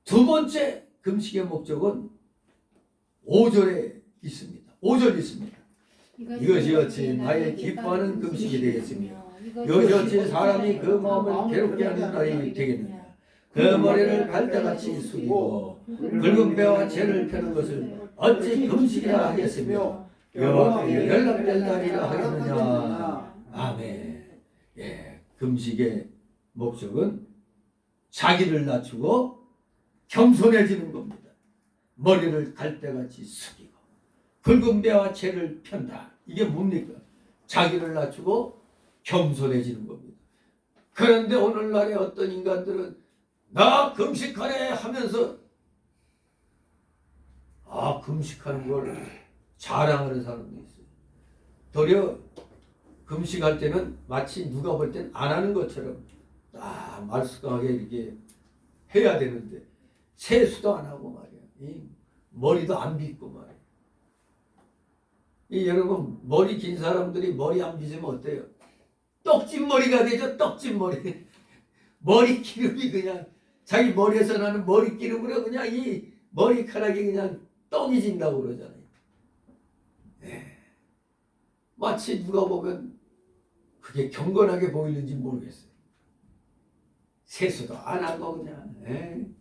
두 번째 금식의 목적은 5절에 있습니다. 5절 있습니다. 이것이 어찌 나의 기뻐하는 금식이 되겠으며 이것이 어찌 사람이 그 마음을 괴롭게 하는 날이 되겠느냐. 그 머리를 갈대같이 숙이고 붉은 배와 죄를 펴는 것을 어찌 금식이라 하겠으며 여호와께 연락될 날이라 하겠느냐. 아멘. 예, 금식의 목적은 자기를 낮추고 겸손해지는 겁니다. 머리를 갈대같이 숙이고 붉은 배와 죄를 편다. 이게 뭡니까? 자기를 낮추고 겸손해지는 겁니다. 그런데 오늘날의 어떤 인간들은 나 금식하래 하면서 금식하는 걸 자랑하는 사람도 있어요. 도리어 금식할 때는 마치 누가 볼 땐 안 하는 것처럼 말쑥하게 이렇게 해야 되는데 세수도 안 하고 말이야. 머리도 안 빗고 말이야. 여러분 머리 긴 사람들이 머리 안 빗으면 어때요? 떡진 머리가 되죠. 떡진 머리. 머리 기름이 그냥 자기 머리에서 나는 머리 기름으로 그냥 이 머리카락이 그냥 떡이 진다고 그러잖아요. 마치 누가 보면 그게 경건하게 보이는지 모르겠어요. 세수도 안 하고 그냥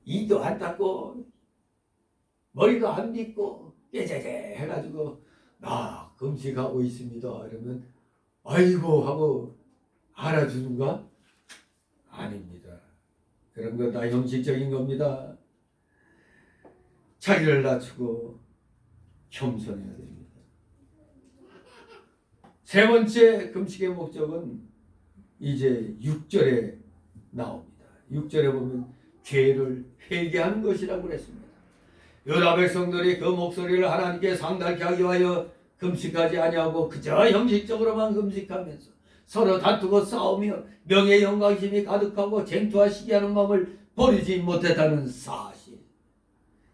이도 안 닦고 머리도 안 빗고 깨재재 해가지고 나 금식하고 있습니다. 이러면 아이고 하고 알아주는가? 아닙니다. 그런 건 다 형식적인 겁니다. 자기를 낮추고 겸손해야 됩니다. 세 번째 금식의 목적은 이제 6절에 나옵니다. 6절에 보면 죄를 회개하는 것이라고 그랬습니다. 유다 백성들이 그 목소리를 하나님께 상달케 하기 위하여 금식하지 아니하고 그저 형식적으로만 금식하면서 서로 다투고 싸우며 명예 영광심이 가득하고 쟁투와 시기하는 마음을 버리지 못했다는 사실.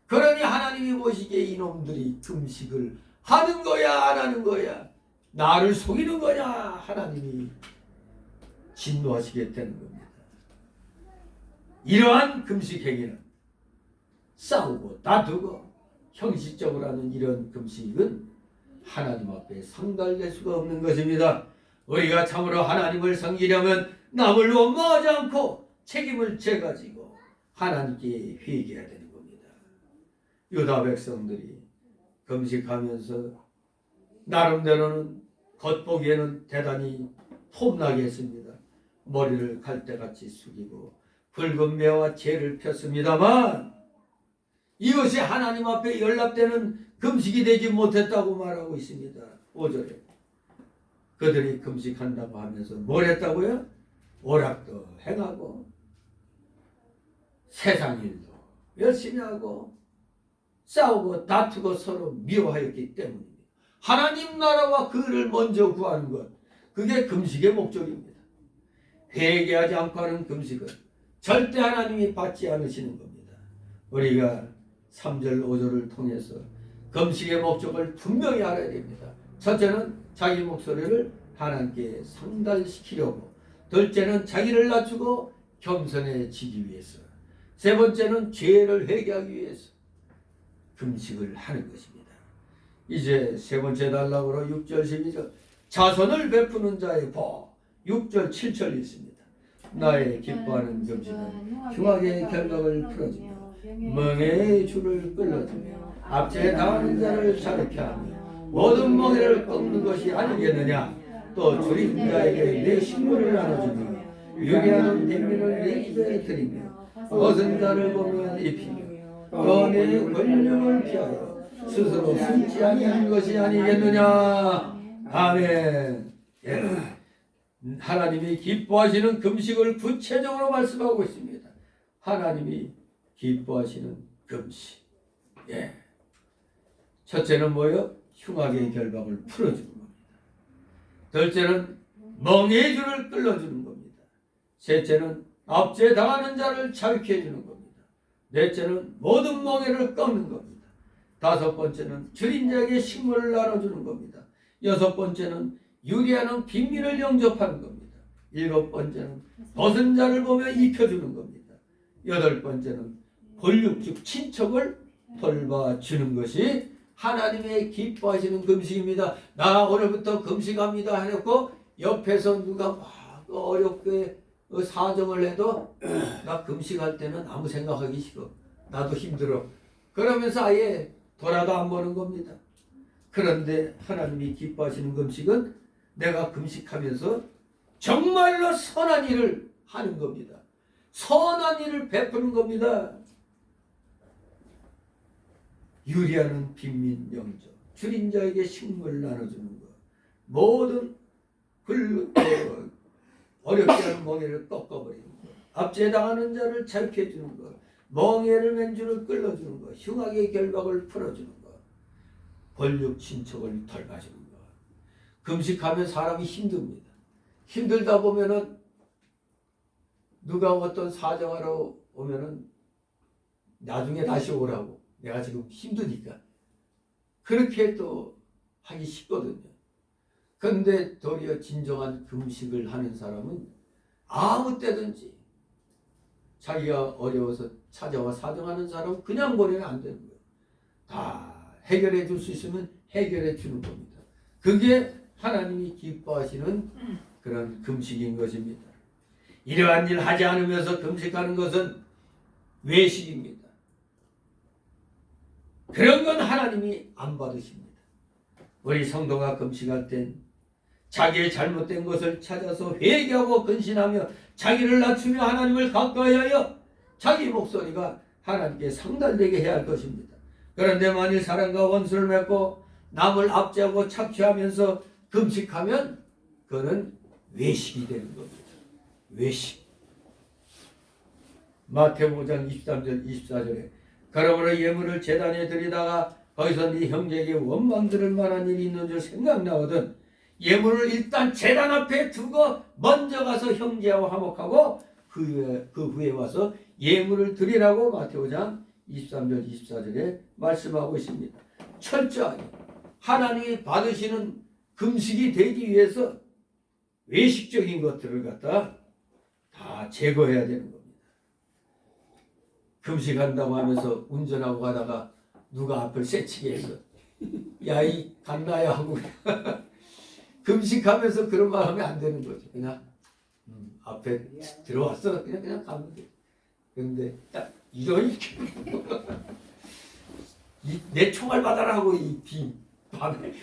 그러니 하나님이 보시기에 이놈들이 금식을 하는 거야 안 하는 거야, 나를 속이는 거냐, 하나님이 진노하시게 되는 겁니다. 이러한 금식 행위는 싸우고 다투고 형식적으로 하는 이런 금식은 하나님 앞에 상달될 수가 없는 것입니다. 우리가 참으로 하나님을 섬기려면 남을 원망하지 않고 책임을 져가지고 하나님께 회개해야 되는 겁니다. 유다 백성들이 금식하면서 나름대로는 겉보기에는 대단히 폼나게 했습니다. 머리를 갈대같이 숙이고 붉은 매와 재를 폈습니다만 이것이 하나님 앞에 연락되는 금식이 되지 못했다고 말하고 있습니다. 5절에 그들이 금식한다고 하면서 뭘 했다고요? 오락도 행하고 세상 일도 열심히 하고 싸우고 다투고 서로 미워하였기 때문입니다. 하나님 나라와 그를 먼저 구하는 것, 그게 금식의 목적입니다. 회개하지 않고 하는 금식은 절대 하나님이 받지 않으시는 겁니다. 우리가 3절 5절을 통해서 금식의 목적을 분명히 알아야 됩니다. 첫째는 자기 목소리를 하나님께 상달시키려고, 둘째는 자기를 낮추고 겸손해지기 위해서, 세 번째는 죄를 회개하기 위해서 금식을 하는 것입니다. 이제 세 번째 단락으로 6절 12절 자선을 베푸는 자의 복, 6절 7절 있습니다. 나의 기뻐하는 금식은 흉악의 결박을 풀어주며 멍에의 줄을 끌어주며 압제에 당하는 자를 자르게 하며 모든 멍에를 꺾는 것이 아니겠느냐. 또 줄인 자에게 내 식물을 나눠주며 유리하는 빈민을 내 입에 들이며 벗은 자를 보면 입히며 또 내 권력을 피하여 스스로 숨지 아니하는 것이 아니겠느냐. 아멘. 예. 하나님이 기뻐하시는 금식을 구체적으로 말씀하고 있습니다. 하나님이 기뻐하시는 금식. 예. 첫째는 뭐예요? 흉악의 결박을 풀어주는 겁니다. 둘째는 멍에의 줄을 끌어주는 겁니다. 셋째는 압제 당하는 자를 자유케 해주는 겁니다. 넷째는 모든 멍에를 꺾는 겁니다. 다섯 번째는 줄인 자에게 식물을 나눠주는 겁니다. 여섯 번째는 유리하는 빈민을 영접하는 겁니다. 일곱 번째는 벗은 자를 보며 입혀주는 겁니다. 여덟 번째는 권력적 친척을 돌봐주는 것이 하나님의 기뻐하시는 금식입니다. 나 오늘부터 금식합니다 해놓고 옆에서 누가 막 어렵게 사정을 해도 나 금식할 때는 아무 생각하기 싫어. 나도 힘들어. 그러면서 아예 돌아도 안 보는 겁니다. 그런데 하나님이 기뻐하시는 금식은 내가 금식하면서 정말로 선한 일을 하는 겁니다. 선한 일을 베푸는 겁니다. 유리하는 빈민 영접, 줄인 자에게 식물을 나눠주는 것, 모든 어렵게 하는 멍에를 꺾어버리는 것, 압제당하는 자를 자유케 해주는 것, 멍에를 맨 줄을 끌어주는 것, 흉악의 결박을 풀어주는 것, 권력 친척을 덜봐주는 것. 금식하면 사람이 힘듭니다. 힘들다 보면은 누가 어떤 사정하러 오면은 나중에 다시 오라고, 내가 지금 힘드니까 그렇게 또 하기 쉽거든요. 그런데 도리어 진정한 금식을 하는 사람은 아무 때든지 자기가 어려워서 찾아와 사정하는 사람은 그냥 보내면 안 되는 거예요. 다 해결해 줄 수 있으면 해결해 주는 겁니다. 그게 하나님이 기뻐하시는 그런 금식인 것입니다. 이러한 일 하지 않으면서 금식하는 것은 외식입니다. 그런 건 하나님이 안 받으십니다. 우리 성도가 금식할 땐 자기의 잘못된 것을 찾아서 회개하고 근신하며 자기를 낮추며 하나님을 가까이하여 자기 목소리가 하나님께 상달되게 해야 할 것입니다. 그런데 만일 사람과 원수를 맺고 남을 압제하고 착취하면서 금식하면 그는 외식이 되는 겁니다. 외식. 마태복음 5장 23절 24절에 그러므로 예물을 제단에 드리다가 거기서 네 형제에게 원망 들을 만한 일이 있는 줄 생각나거든 예물을 일단 제단 앞에 두고 먼저 가서 형제와 화목하고 그 후에 와서 예물을 드리라고 마태복음 5장 23절 24절에 말씀하고 있습니다. 철저하게 하나님이 받으시는 금식이 되기 위해서 외식적인 것들을 갖다 다 제거해야 되는 겁니다. 금식한다고 하면서 운전하고 가다가 누가 앞을 새치게 해서 야이 간나야 하고 금식하면서 그런 말 하면 안 되는 거죠. 그냥 앞에 들어왔어 그냥 가면 돼. 그런데 딱 이런 내 총알 받아라고 이 밤에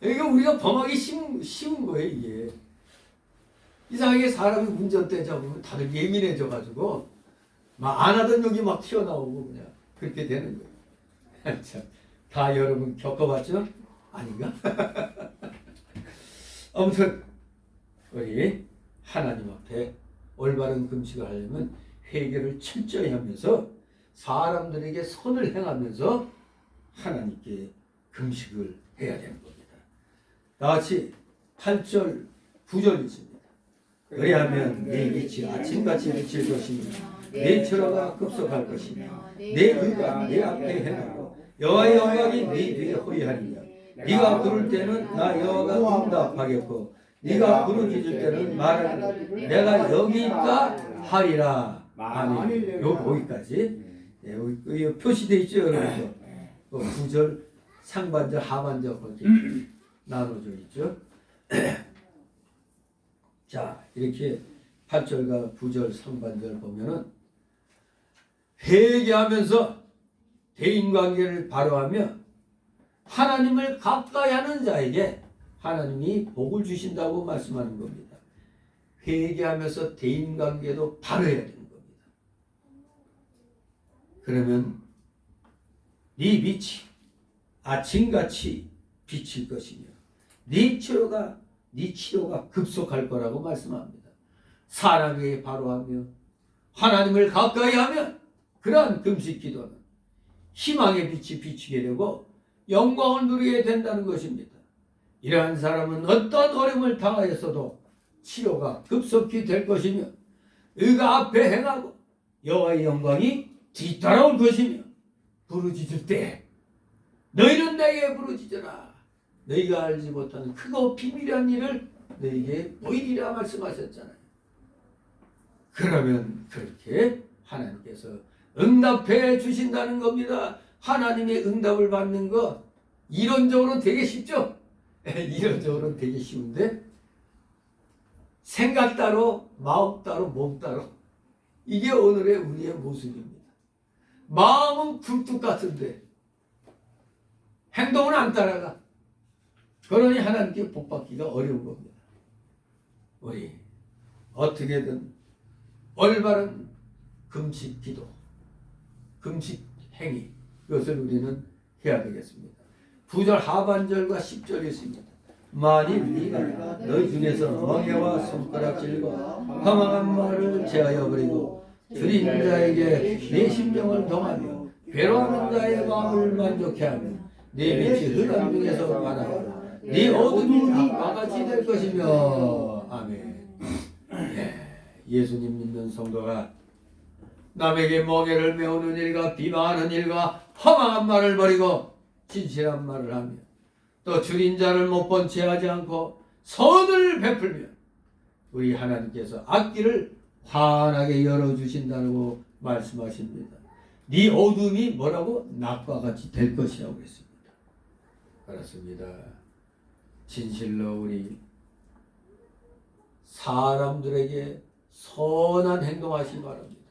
이게 우리가 범하기 쉬운 거예요. 이게 이상하게 사람이 운전대 잡으면 다들 예민해져 가지고 막 안 하던 욕이 막 튀어나오고 그냥 그렇게 되는 거예요. 참, 다 여러분 겪어봤죠? 아닌가? 아무튼 우리 하나님 앞에 올바른 금식을 하려면 회개를 철저히 하면서 사람들에게 선을 행하면서 하나님께 금식을 해야 되는 겁니다. 다같이 8절 9절 있습니다. 그리하면 내 빛이 아침같이 비칠 것이며 내 철화가 급속할 것이며 내 의가 내 앞에 행하고 여호와의 영광이 네 뒤에 호위하리며 네가 부를 때는 나 여호와가 응답하겠고 네가 부르짖을 때는 말하기를 내가 여기 있다 하리라. 아멘. 요 거기까지 여기 표시되어 있죠, 여러분. 9절 상반절 하반절 그렇게 나눠져 있죠. 자, 이렇게 8절과 9절 상반절 보면은 회개하면서 대인관계를 바로하며 하나님을 가까이 하는 자에게 하나님이 복을 주신다고 말씀하는 겁니다. 회개하면서 대인관계도 바로해야 되는 겁니다. 그러면 네 빛이 아침같이 비칠 것이며 네 치료가 급속할 거라고 말씀합니다. 사랑에 바로하며 하나님을 가까이 하면 그러한 금식 기도는 희망의 빛이 비치게 되고 영광을 누리게 된다는 것입니다. 이러한 사람은 어떤 어려움을 당하였어도 치료가 급속히 될 것이며 의가 앞에 행하고 여호와의 영광이 뒤따라올 것이며 부르짖을 때 너희는 내게 부르짖으라. 너희가 알지 못하는 크고 비밀한 일을 너희에게 보이리라 말씀하셨잖아요. 그러면 그렇게 하나님께서 응답해 주신다는 겁니다. 하나님의 응답을 받는 거 이론적으로 되게 쉽죠? 이론적으로는 되게 쉬운데 생각 따로 마음 따로 몸 따로 이게 오늘의 우리의 모습입니다. 마음은 굴뚝 같은데 행동은 안 따라가. 그러니 하나님께 복받기가 어려운 겁니다. 우리 어떻게든 올바른 금식 기도, 금식 행위 이것을 우리는 해야 되겠습니다. 9절 하반절과 10절이 있습니다. 만일 네가 너희 중에서 멍에와 손가락질과 허망한 말을 제하여 버리고 줄인 자에게 네 심정을 동하며 괴로워하는 자의 마음을 만족해 하며 네 빛이 흑암 중에서 바라보라. 네 어둠이 낮과 같이 될 것이며. 아멘. 예수님 믿는 성도가 남에게 멍에를 메우는 일과 비방하는 일과 허망한 말을 버리고 진실한 말을 하며 또 줄인 자를 못 본 채 하지 않고 선을 베풀며 우리 하나님께서 앞길을 환하게 열어주신다고 말씀하십니다. 네 어둠이 뭐라고? 낮과 같이 될 것이라고 했습니다. 그렇습니다. 진실로 우리 사람들에게 선한 행동하시기 바랍니다.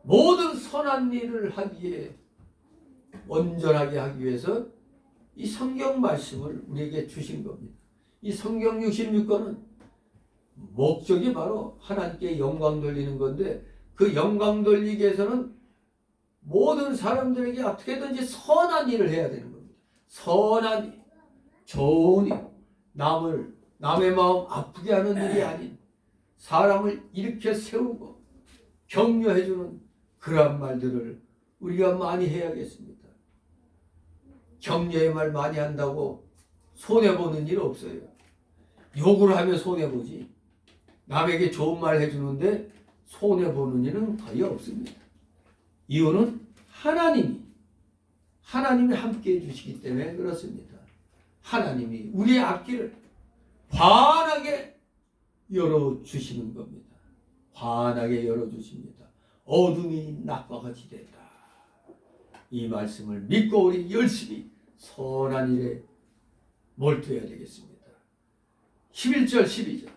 모든 선한 일을 하기에 온전하게 하기 위해서 이 성경 말씀을 우리에게 주신 겁니다. 이 성경 66권은 목적이 바로 하나님께 영광 돌리는 건데 그 영광 돌리기 위해서는 모든 사람들에게 어떻게든지 선한 일을 해야 되는 겁니다. 선한 일, 좋은 일, 남의 마음 아프게 하는 일이 아닌 사람을 일으켜 세우고 격려해주는 그러한 말들을 우리가 많이 해야겠습니다. 격려의 말 많이 한다고 손해보는 일 없어요. 욕을 하면 손해보지. 남에게 좋은 말 해주는데 손해보는 일은 거의 없습니다. 이유는 하나님이 함께 해주시기 때문에 그렇습니다. 하나님이 우리의 앞길을 환하게 열어주시는 겁니다. 환하게 열어주십니다. 어둠이 낮과 같이 된다. 이 말씀을 믿고 우리 열심히 선한 일에 몰두해야 되겠습니다. 11절 12절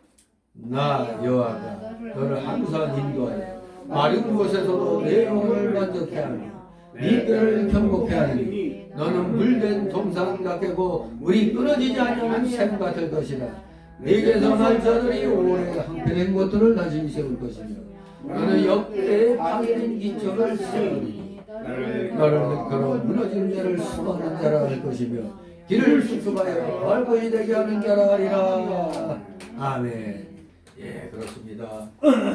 나 여호와가 너를 항상 인도하여 마른 곳에서도 내 영혼을 만족해 하며 네 뼈를 경고케 하느니 너는 물된 동상 같고 물이 끊어지지 않는 샘 같을 것이라. 네게서 날 자들이 오래 항변한 것들을 다시 세울 것이며 너는 역대의 파괴된 기초를 세우니 너를 걸어 무너진 자를 수많은 자라 할 것이며 길을 수습하여 발것이 되게 하는 자라 하리라. 아멘. 예, 그렇습니다.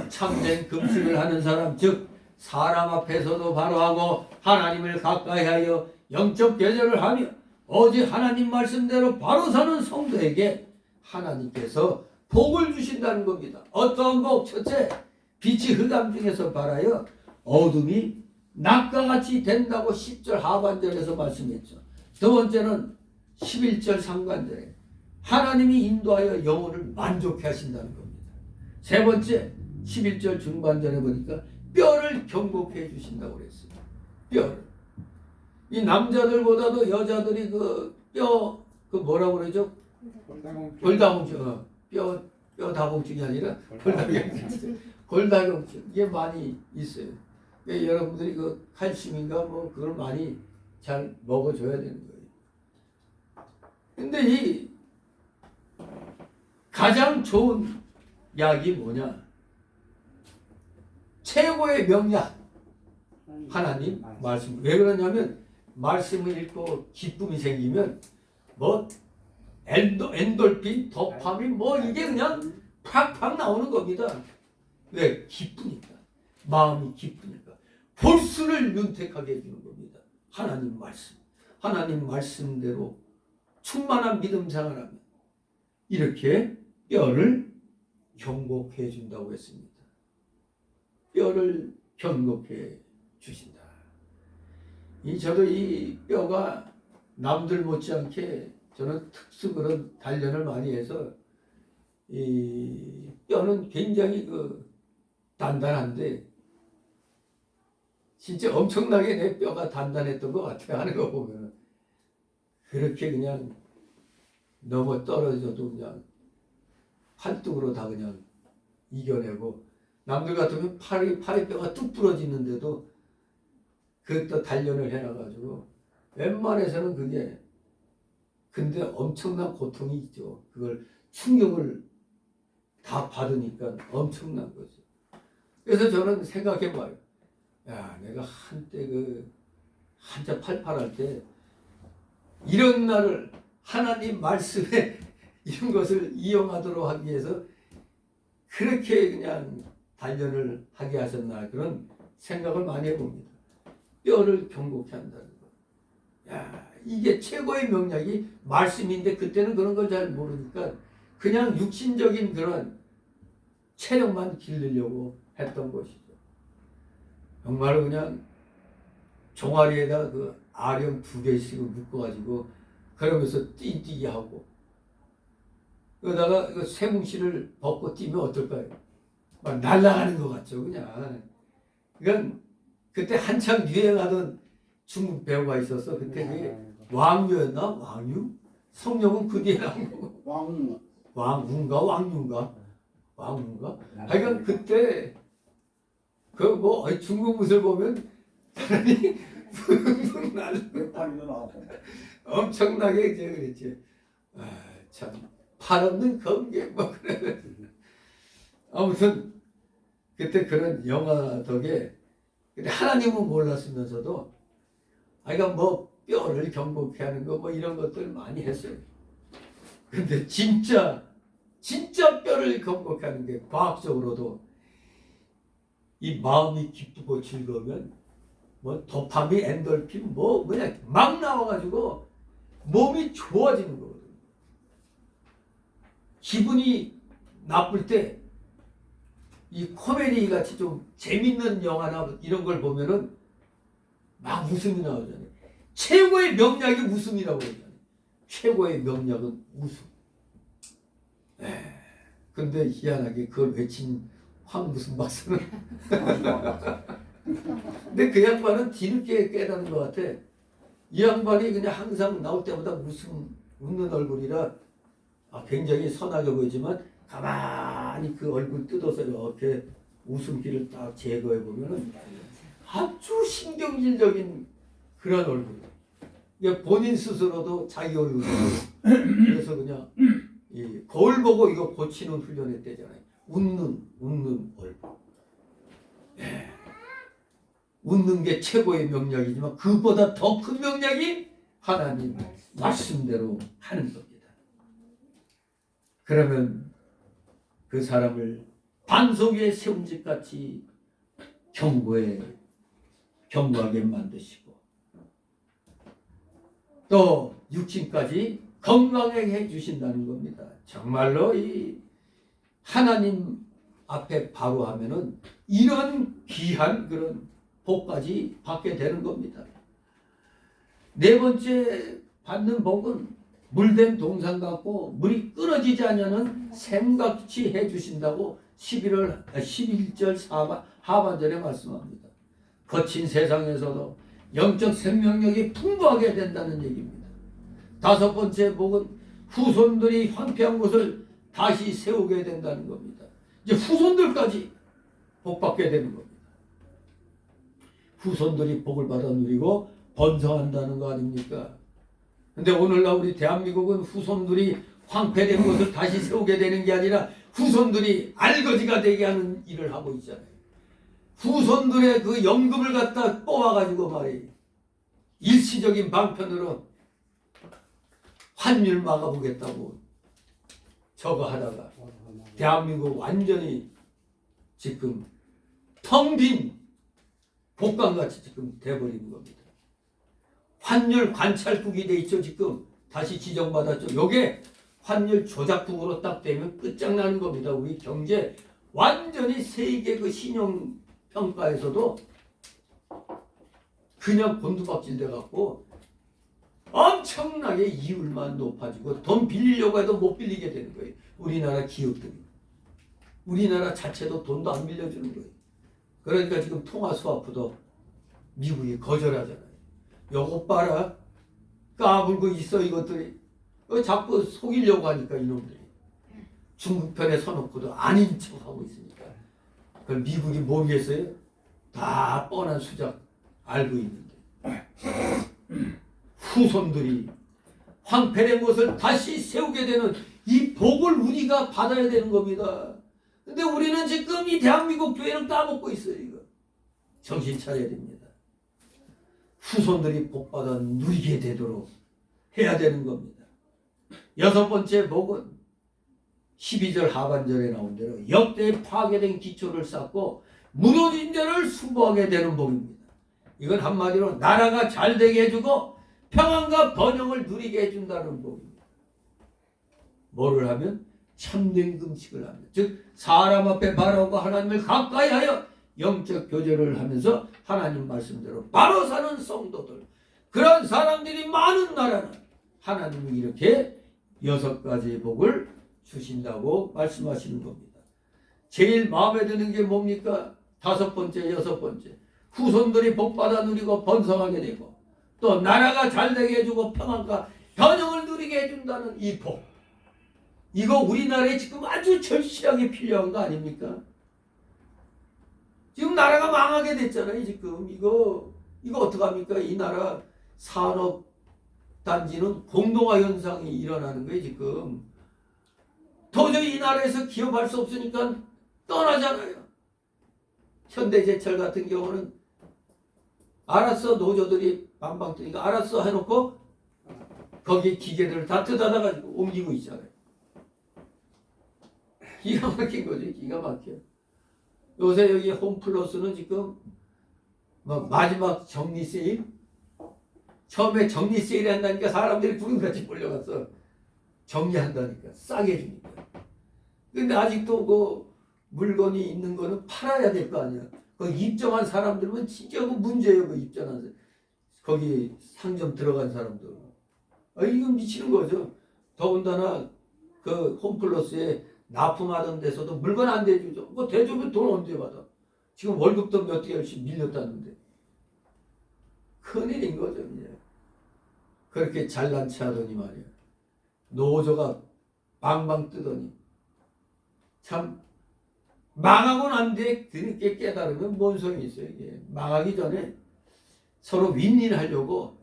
참된 금식을 하는 사람, 즉 사람 앞에서도 바로하고 하나님을 가까이하여 영적 계절을 하며 오직 하나님 말씀대로 바로 사는 성도에게 하나님께서 복을 주신다는 겁니다. 어떠한 복? 첫째, 빛이 흑암 중에서 발하여 어둠이 낮과 같이 된다고 10절 하반절에서 말씀했죠. 두 번째는 11절 상반절에 하나님이 인도하여 영혼을 만족해 하신다는 겁니다. 세 번째 11절 중반절에 보니까 뼈를 경고케 해주신다고 그랬어요. 뼈를. 이 남자들보다도 여자들이 그 뭐라고 그러죠? 골다공증. 뼈 다공증이 아니라 골다공증. 이게 많이 있어요. 그러니까 여러분들이 그 칼슘인가 뭐 그걸 많이 잘 먹어줘야 되는 거예요. 근데 이 가장 좋은 약이 뭐냐? 최고의 명약 하나님 말씀. 왜 그러냐면 말씀을 읽고 기쁨이 생기면 뭐 엔돌핀, 도파민 뭐 이게 그냥 팍팍 나오는 겁니다. 왜? 기쁘니까. 마음이 기쁘니까. 볼수를 윤택하게 해주는 겁니다. 하나님 말씀. 하나님 말씀대로 충만한 믿음 생활하면 이렇게 뼈를 경고케 해준다고 했습니다. 뼈를 경고케 주신다. 저도 이 뼈가 남들 못지않게 저는 특수 그런 단련을 많이 해서 이 뼈는 굉장히 단단한데 진짜 엄청나게 내 뼈가 단단했던 것 같아요. 하는 거 보면 그렇게 그냥 넘어 떨어져도 그냥 팔뚝으로 다 그냥 이겨내고 남들 같으면 팔의 뼈가 뚝 부러지는데도 그것도 단련을 해놔가지고 웬만해서는 그게 근데 엄청난 고통이 있죠. 그걸 충격을 다 받으니까 엄청난 거죠. 그래서 저는 생각해봐요. 야, 내가 한때 한자 팔팔할 때 이런 날을 하나님 말씀에 이런 것을 이용하도록 하기 위해서 그렇게 그냥 단련을 하게 하셨나 그런 생각을 많이 해봅니다. 뼈를 경고케 한다는 거. 야, 이게 최고의 명약이 말씀인데 그때는 그런 걸 잘 모르니까 그냥 육신적인 그런 체력만 기르려고 했던 것이죠. 정말로 그냥 종아리에다 아령 2개씩을 묶어가지고 그러면서 뛰게 하고 그러다가 쇠뭉치를 벗고 뛰면 어떨까요? 막 날아가는 것 같죠, 그냥. 그러니까 그때 한창 유행하던 중국 배우가 있었어. 그때 그게 왕유였나? 왕유? 성령은 그 뒤에 나온 거고. 왕운가? 왕유인가? 왕유인가? 하여간 그때 중국 무술 보면 사람이 붕붕 날고 엄청나게 이제 그랬지. 참 팔 없는 검객 뭐 그래. 아무튼 그때 그런 영화 덕에 근데 하나님은 몰랐으면서도 그러니까 뭐 뼈를 경고케 하는 거 뭐 이런 것들 많이 했어요. 근데 진짜 뼈를 경고케 하는 게 과학적으로도 이 마음이 기쁘고 즐거우면 뭐 도파민, 엔돌핀 뭐 그냥 막 나와가지고 몸이 좋아지는 거거든요. 기분이 나쁠 때 이 코미디 같이 좀 재밌는 영화나 이런 걸 보면은 막 웃음이 나오잖아요. 최고의 명약이 웃음이라고 그러잖아요. 최고의 명약은 웃음. 근데 희한하게 그걸 외친 황무슨 박사는 근데 그 양반은 뒤늦게 깨닫는 것 같아. 이 양반이 그냥 항상 나올 때마다 웃는 얼굴이라 굉장히 선하게 보이지만 가만히 가만히 그 얼굴 뜯어서 이렇게 웃음기를 딱 제거해 보면은 아주 신경질적인 그런 얼굴. 이게 본인 스스로도 자기 얼굴. 그래서 그냥 이 거울 보고 이거 고치는 훈련했대잖아요. 웃는 얼굴. 예. 웃는 게 최고의 명약이지만 그보다 더 큰 명약이 하나님 말씀대로 하는 겁니다. 그러면 그 사람을 반석 위에 세운 집 같이 견고하게 만드시고 또 육신까지 건강하게 해주신다는 겁니다. 정말로 이 하나님 앞에 바로 하면은 이런 귀한 그런 복까지 받게 되는 겁니다. 네 번째 받는 복은 물된 동상 같고 물이 끊어지지 않는 샘같이 해주신다고 11절 하반절에 말씀합니다. 거친 세상에서도 영적 생명력이 풍부하게 된다는 얘기입니다. 다섯 번째 복은 후손들이 황폐한 것을 다시 세우게 된다는 겁니다. 이제 후손들까지 복받게 되는 겁니다. 후손들이 복을 받아 누리고 번성한다는 거 아닙니까? 근데 오늘날 우리 대한민국은 후손들이 황폐된 것을 다시 세우게 되는 게 아니라 후손들이 알거지가 되게 하는 일을 하고 있잖아요. 후손들의 그 연금을 갖다 뽑아가지고 말이에요. 일시적인 방편으로 환율 막아보겠다고 저거 하다가 대한민국 완전히 지금 텅 빈 복강같이 지금 돼버리는 겁니다. 환율 관찰국이 돼 있죠. 지금 다시 지정받았죠. 요게 환율 조작국으로 딱 되면 끝장나는 겁니다. 우리 경제 완전히 세계 그 신용평가에서도 그냥 곤두박질 돼갖고 엄청나게 이율만 높아지고 돈 빌리려고 해도 못 빌리게 되는 거예요. 우리나라 기업들이. 우리나라 자체도 돈도 안 빌려주는 거예요. 그러니까 지금 통화 스와프도 미국이 거절하잖아요. 요거 봐라. 까불고 있어 이것들이. 자꾸 속이려고 하니까 이놈들이. 중국 편에 서놓고도 아닌 척하고 있으니까. 그걸 미국이 모르겠어요? 다 뻔한 수작 알고 있는데. 후손들이 황폐된 것을 다시 세우게 되는 이 복을 우리가 받아야 되는 겁니다. 근데 우리는 지금 이 대한민국 교회는 까먹고 있어요. 이거 정신 차려야 됩니다. 후손들이 복받아 누리게 되도록 해야 되는 겁니다. 여섯 번째 복은 12절 하반절에 나온 대로 역대에 파괴된 기초를 쌓고 무너진 자를 수보하게 되는 복입니다. 이건 한마디로 나라가 잘 되게 해주고 평안과 번영을 누리게 해준다는 복입니다. 뭐를 하면? 참된 금식을 하면, 즉 사람 앞에 바라고 하나님을 가까이 하여 영적 교제를 하면서 하나님 말씀대로 바로 사는 성도들, 그런 사람들이 많은 나라는 하나님이 이렇게 6가지 복을 주신다고 말씀하시는 겁니다. 제일 마음에 드는 게 뭡니까? 5번째, 6번째. 후손들이 복받아 누리고 번성하게 되고 또 나라가 잘되게 해주고 평안과 번영을 누리게 해준다는 이 복. 이거 우리나라에 지금 아주 절실하게 필요한 거 아닙니까? 지금 나라가 망하게 됐잖아요. 지금 이거 어떡합니까? 이 나라 산업단지는 공동화 현상이 일어나는 거예요. 지금 도저히 이 나라에서 기업할 수 없으니까 떠나잖아요. 현대제철 같은 경우는 알았어, 노조들이 방방 뜨니까 알았어 해놓고 거기 기계들을 다 뜯어다가지고 옮기고 있잖아요. 기가 막힌 거죠. 기가 막혀. 요새 여기 홈플러스는 지금 막 마지막 정리 세일, 처음에 정리 세일 한다니까 사람들이 구름같이 몰려갔어. 정리한다니까 싸게 주니까. 근데 아직도 그 물건이 있는 거는 팔아야 될 거 아니야. 그 입점한 사람들은 진짜 그 문제예요. 그 입점한 사람. 거기 상점 들어간 사람들. 이건 미치는 거죠. 더군다나 그 홈플러스에 납품하던 데서도 물건 안 대주죠. 뭐 대주면 돈 언제 받아? 지금 월급도 몇 개월씩 밀렸다는데. 큰일인 거죠. 이제. 그렇게 잘난 체 하더니 말이야. 노조가 방방 뜨더니 참 망하고 난 뒤에 뒤늦게 깨달으면 뭔 소용이 있어요. 이게 망하기 전에 서로 윈윈하려고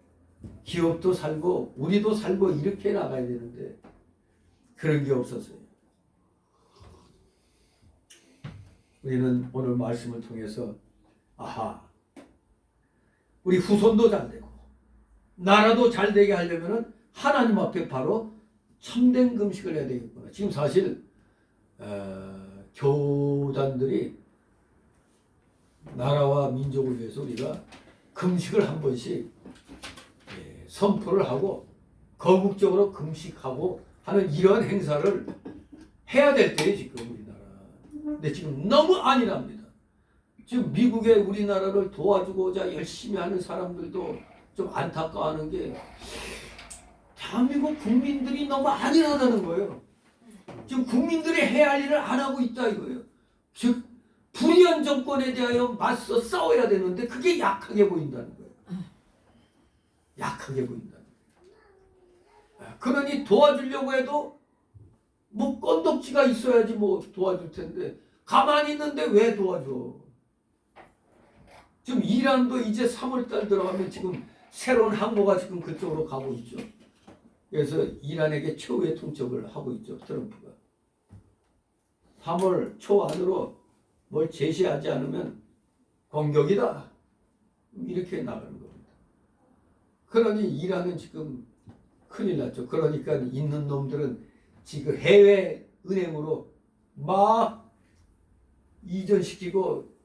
기업도 살고 우리도 살고 이렇게 나가야 되는데 그런 게 없었어요. 우리는 오늘 말씀을 통해서 아하, 우리 후손도 잘 되고 나라도 잘 되게 하려면 하나님 앞에 바로 참된 금식을 해야 되겠구나. 지금 사실 교단들이 나라와 민족을 위해서 우리가 금식을 한 번씩 선포를 하고 거국적으로 금식하고 하는 이런 행사를 해야 될 때에 지금 우리나라. 근데 지금 너무 안일합니다. 지금 미국에 우리나라를 도와주고자 열심히 하는 사람들도 좀 안타까워하는 게 대한민국 국민들이 너무 안일하다는 거예요. 지금 국민들이 해야 할 일을 안 하고 있다 이거예요. 즉 불의한 정권에 대하여 맞서 싸워야 되는데 그게 약하게 보인다는 거예요. 약하게 보인다는 거예요. 그러니 도와주려고 해도 뭐 건덕지가 있어야지 뭐 도와줄 텐데 가만히 있는데 왜 도와줘? 지금 이란도 이제 3월달 들어가면 지금 새로운 항모가 지금 그쪽으로 가고 있죠. 그래서 이란에게 최후의 통첩을 하고 있죠. 트럼프가. 3월 초 안으로 뭘 제시하지 않으면 공격이다. 이렇게 나가는 겁니다. 그러니 이란은 지금 큰일 났죠. 그러니까 있는 놈들은 지금 해외 은행으로 막 이전시키고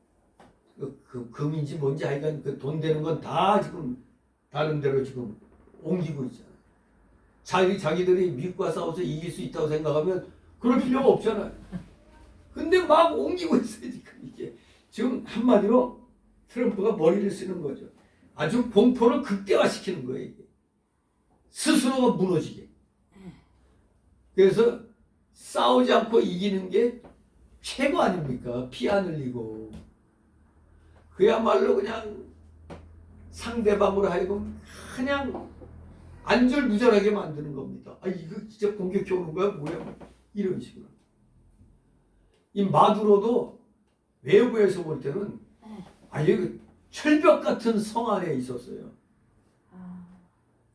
그 금인지 뭔지 하여간 그 돈 되는 건 다 지금 다른 데로 지금 옮기고 있잖아요. 자기들이 미국과 싸워서 이길 수 있다고 생각하면 그럴 필요가 없잖아요. 근데 막 옮기고 있어요. 지금 이게 지금 한마디로 트럼프가 머리를 쓰는 거죠. 아주 공포를 극대화시키는 거예요. 이게. 스스로가 무너지게. 그래서 싸우지 않고 이기는 게 최고 아닙니까? 피 안 흘리고. 그야말로 그냥 상대방으로 하여금 그냥 안절부절하게 만드는 겁니다. 아, 이거 진짜 공격해 오는 거야? 뭐야? 이런 식으로. 이 마두로도 외부에서 볼 때는 아예 그 철벽 같은 성 안에 있었어요.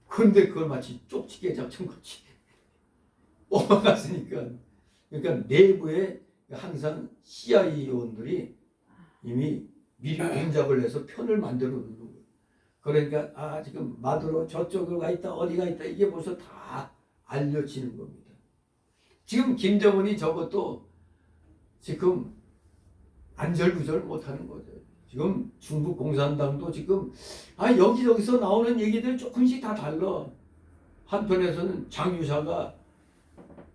그런데 그걸 마치 쪽지게 잡힌같이 뽑아갔으니까. 그러니까 내부에 항상 CIA 요원들이 이미 미리 공작을 해서 편을 만들어 놓는 거예요. 그러니까 지금 마두로 저쪽으로 가 있다 어디가 있다 이게 벌써 다 알려지는 겁니다. 지금 김정은이 저것도 지금 안절부절 못하는 거죠. 지금 중국 공산당도 지금 여기저기서 나오는 얘기들 조금씩 다 달라. 한편에서는 장유샤가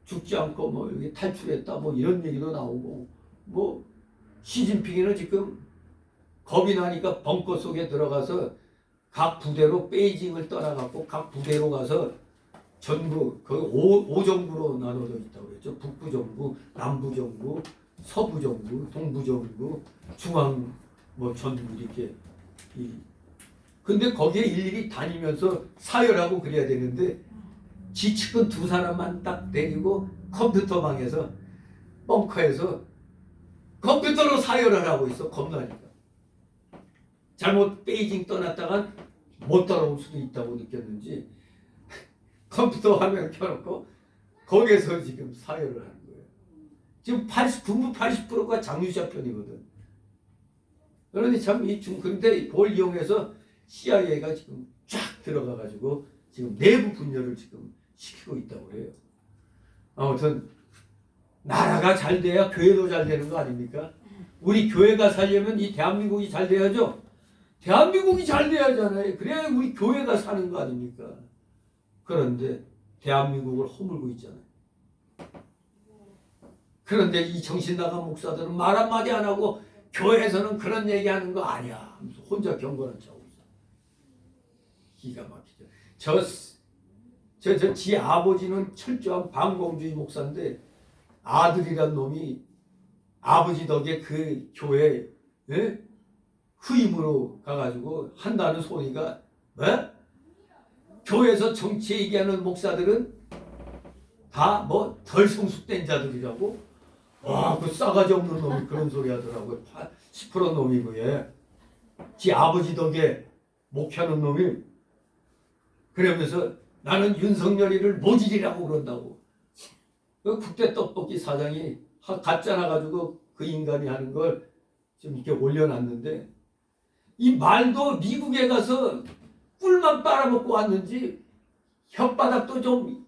죽지 않고 뭐 여기 탈출했다 뭐 이런 얘기도 나오고 뭐 시진핑이는 지금 겁이 나니까 벙커 속에 들어가서 각 부대로 베이징을 떠나갖고 각 부대로 가서 전부 그 5정부로 나눠져 있다고 그랬죠. 북부정부, 남부정부, 서부정부, 동부정부, 중앙 뭐 전부 이렇게. 근데 거기에 일일이 다니면서 사열하고 그래야 되는데 지측은 두 사람만 딱 데리고 컴퓨터 방에서 벙커에서 컴퓨터로 사열을 하고 있어. 겁나니까. 잘못 베이징 떠났다간 못 따라올 수도 있다고 느꼈는지 컴퓨터 화면 켜놓고 거기에서 지금 사열을 하는 거예요. 지금 분부 80%가 장유샤 편이거든. 그러니 참 그런데 그걸 이용해서 CIA가 지금 쫙 들어가가지고 지금 내부 분열을 지금 시키고 있다고 해요. 아무튼 나라가 잘 돼야 교회도 잘 되는 거 아닙니까? 우리 교회가 살려면 이 대한민국이 잘 돼야죠. 대한민국이 잘 돼야잖아요. 그래야 우리 교회가 사는 거 아닙니까? 그런데 대한민국을 허물고 있잖아요. 그런데 이 정신 나간 목사들은 말 한마디 안 하고 교회에서는 그런 얘기하는 거 아니야. 혼자 경건한 척하고 있어. 기가 막히죠. 지 아버지는 철저한 반공주의 목사인데 아들이란 놈이 아버지 덕에 그 교회 후임으로 가가지고 한다는 소리가 뭐? 교회에서 정치 얘기하는 목사들은 다 뭐 덜 성숙된 자들이라고 와, 그 싸가지 없는 놈이 그런 소리 하더라고요. 10% 놈이고, 얘. 지 아버지 덕에 목회하는 놈이. 그러면서 나는 윤석열이를 모질이라고 그런다고. 그 국대 떡볶이 사장이 가짜 나가지고 그 인간이 하는 걸 좀 이렇게 올려놨는데, 이 말도 미국에 가서 꿀만 빨아먹고 왔는지 혓바닥도 좀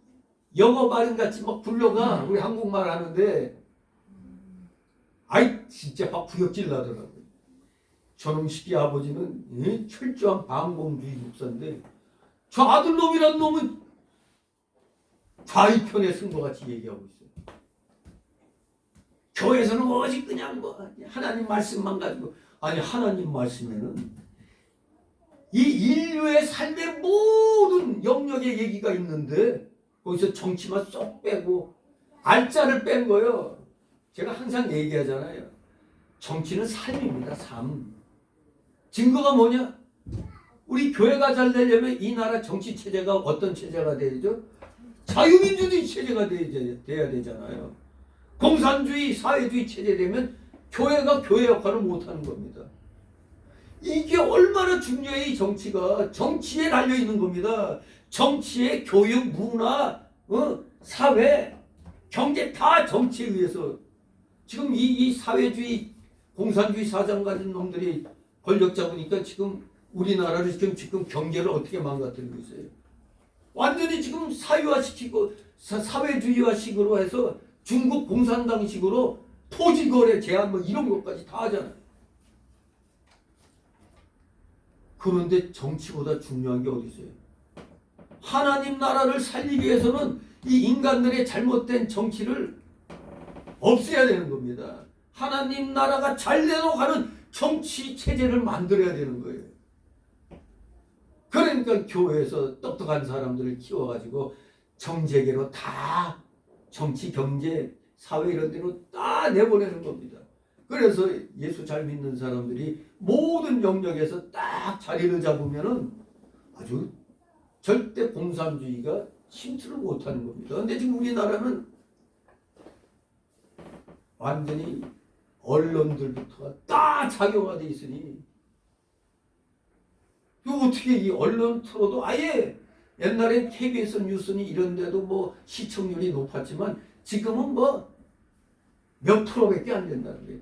영어 발음 같이 막 굴러가. 우리 한국말 하는데 아이 진짜 막 구역질 나더라고요. 저놈 시기 아버지는 철저한 반공주의 목사인데 저 아들놈이란 놈은 좌익편에 쓴 것 같이 얘기하고 있어요. 교회에서는 오직 그냥 뭐 하나님 말씀만 가지고, 아니 하나님 말씀에는 이 인류의 삶의 모든 영역의 얘기가 있는데 거기서 정치만 쏙 빼고 알짜를 뺀 거예요. 제가 항상 얘기하잖아요. 정치는 삶입니다. 삶. 증거가 뭐냐? 우리 교회가 잘 되려면 이 나라 정치 체제가 어떤 체제가 되죠? 자유민주주의 체제가 돼야 되잖아요. 공산주의, 사회주의 체제 되면 교회가 교회 역할을 못하는 겁니다. 이게 얼마나 중요해. 이 정치가 정치에 달려 있는 겁니다. 정치의 교육, 문화, 사회, 경제 다 정치에 의해서 지금 이 사회주의, 공산주의 사상 가진 놈들이 권력 잡으니까 지금 우리나라를 지금 경제를 어떻게 망가뜨리고 있어요. 완전히 지금 사회화시키고 사회주의화식으로 해서 중국 공산당식으로 토지거래 제한 뭐 이런 것까지 다 하잖아요. 그런데 정치보다 중요한 게 어디 있어요? 하나님 나라를 살리기 위해서는 이 인간들의 잘못된 정치를 없애야 되는 겁니다. 하나님 나라가 잘 되도록 하는 정치 체제를 만들어야 되는 거예요. 그러니까 교회에서 똑똑한 사람들을 키워가지고 정재계로 다 정치, 경제, 사회 이런 데로 다 내보내는 겁니다. 그래서 예수 잘 믿는 사람들이 모든 영역에서 딱 자리를 잡으면은 아주 절대 공산주의가 침투를 못하는 겁니다. 근데 지금 우리나라는 완전히 언론들부터가 다 작용화돼 있으니 어떻게 이 언론 틀어도 아예 옛날엔 KBS 뉴스니 이런 데도 뭐 시청률이 높았지만 지금은 뭐 몇 프로밖에 안 된다는 거예요.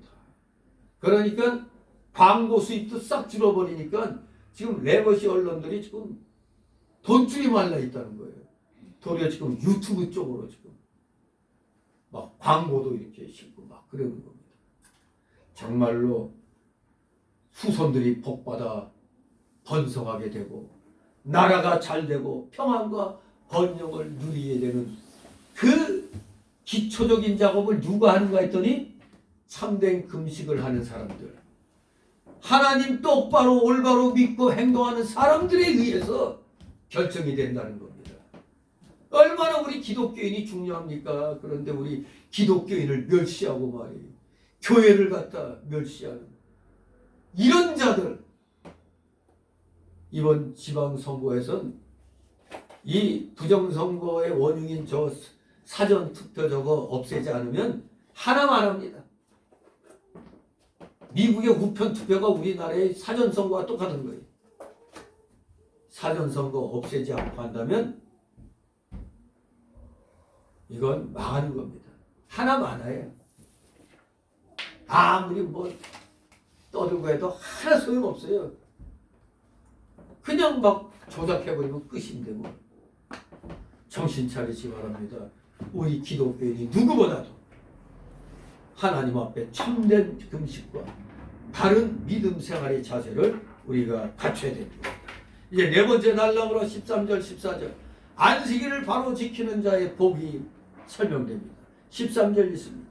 그러니까 광고 수입도 싹 줄어버리니까 지금 레거시 언론들이 지금 돈줄이 말라 있다는 거예요. 도리어 지금 유튜브 쪽으로 지금 막 광고도 이렇게 싣고 막 그러는 겁니다. 정말로 후손들이 복받아 번성하게 되고 나라가 잘 되고 평안과 번영을 누리게 되는 그 기초적인 작업을 누가 하는가 했더니 참된 금식을 하는 사람들, 하나님 똑바로 올바로 믿고 행동하는 사람들에 의해서 결정이 된다는 겁니다. 얼마나 우리 기독교인이 중요합니까? 그런데 우리 기독교인을 멸시하고 말이에요. 교회를 갖다 멸시하는 이런 자들, 이번 지방선거에선 이 부정선거의 원흉인 저 사전투표 저거 없애지 않으면 하나만 합니다. 미국의 우편투표가 우리나라의 사전선거와 똑같은 거예요. 사전선거 없애지 않고 한다면 이건 망하는 겁니다. 하나 많아요. 아무리 뭐 떠들고 해도 하나 소용없어요. 그냥 막 조작해버리면 끝인데 뭐. 정신 차리시 바랍니다. 우리 기독교인이 누구보다도 하나님 앞에 참된 금식과 바른 믿음 생활의 자세를 우리가 갖춰야 됩니다. 이제 네 번째 날람으로 13절 14절 안식일을 바로 지키는 자의 복이 설명됩니다. 13절 있습니다.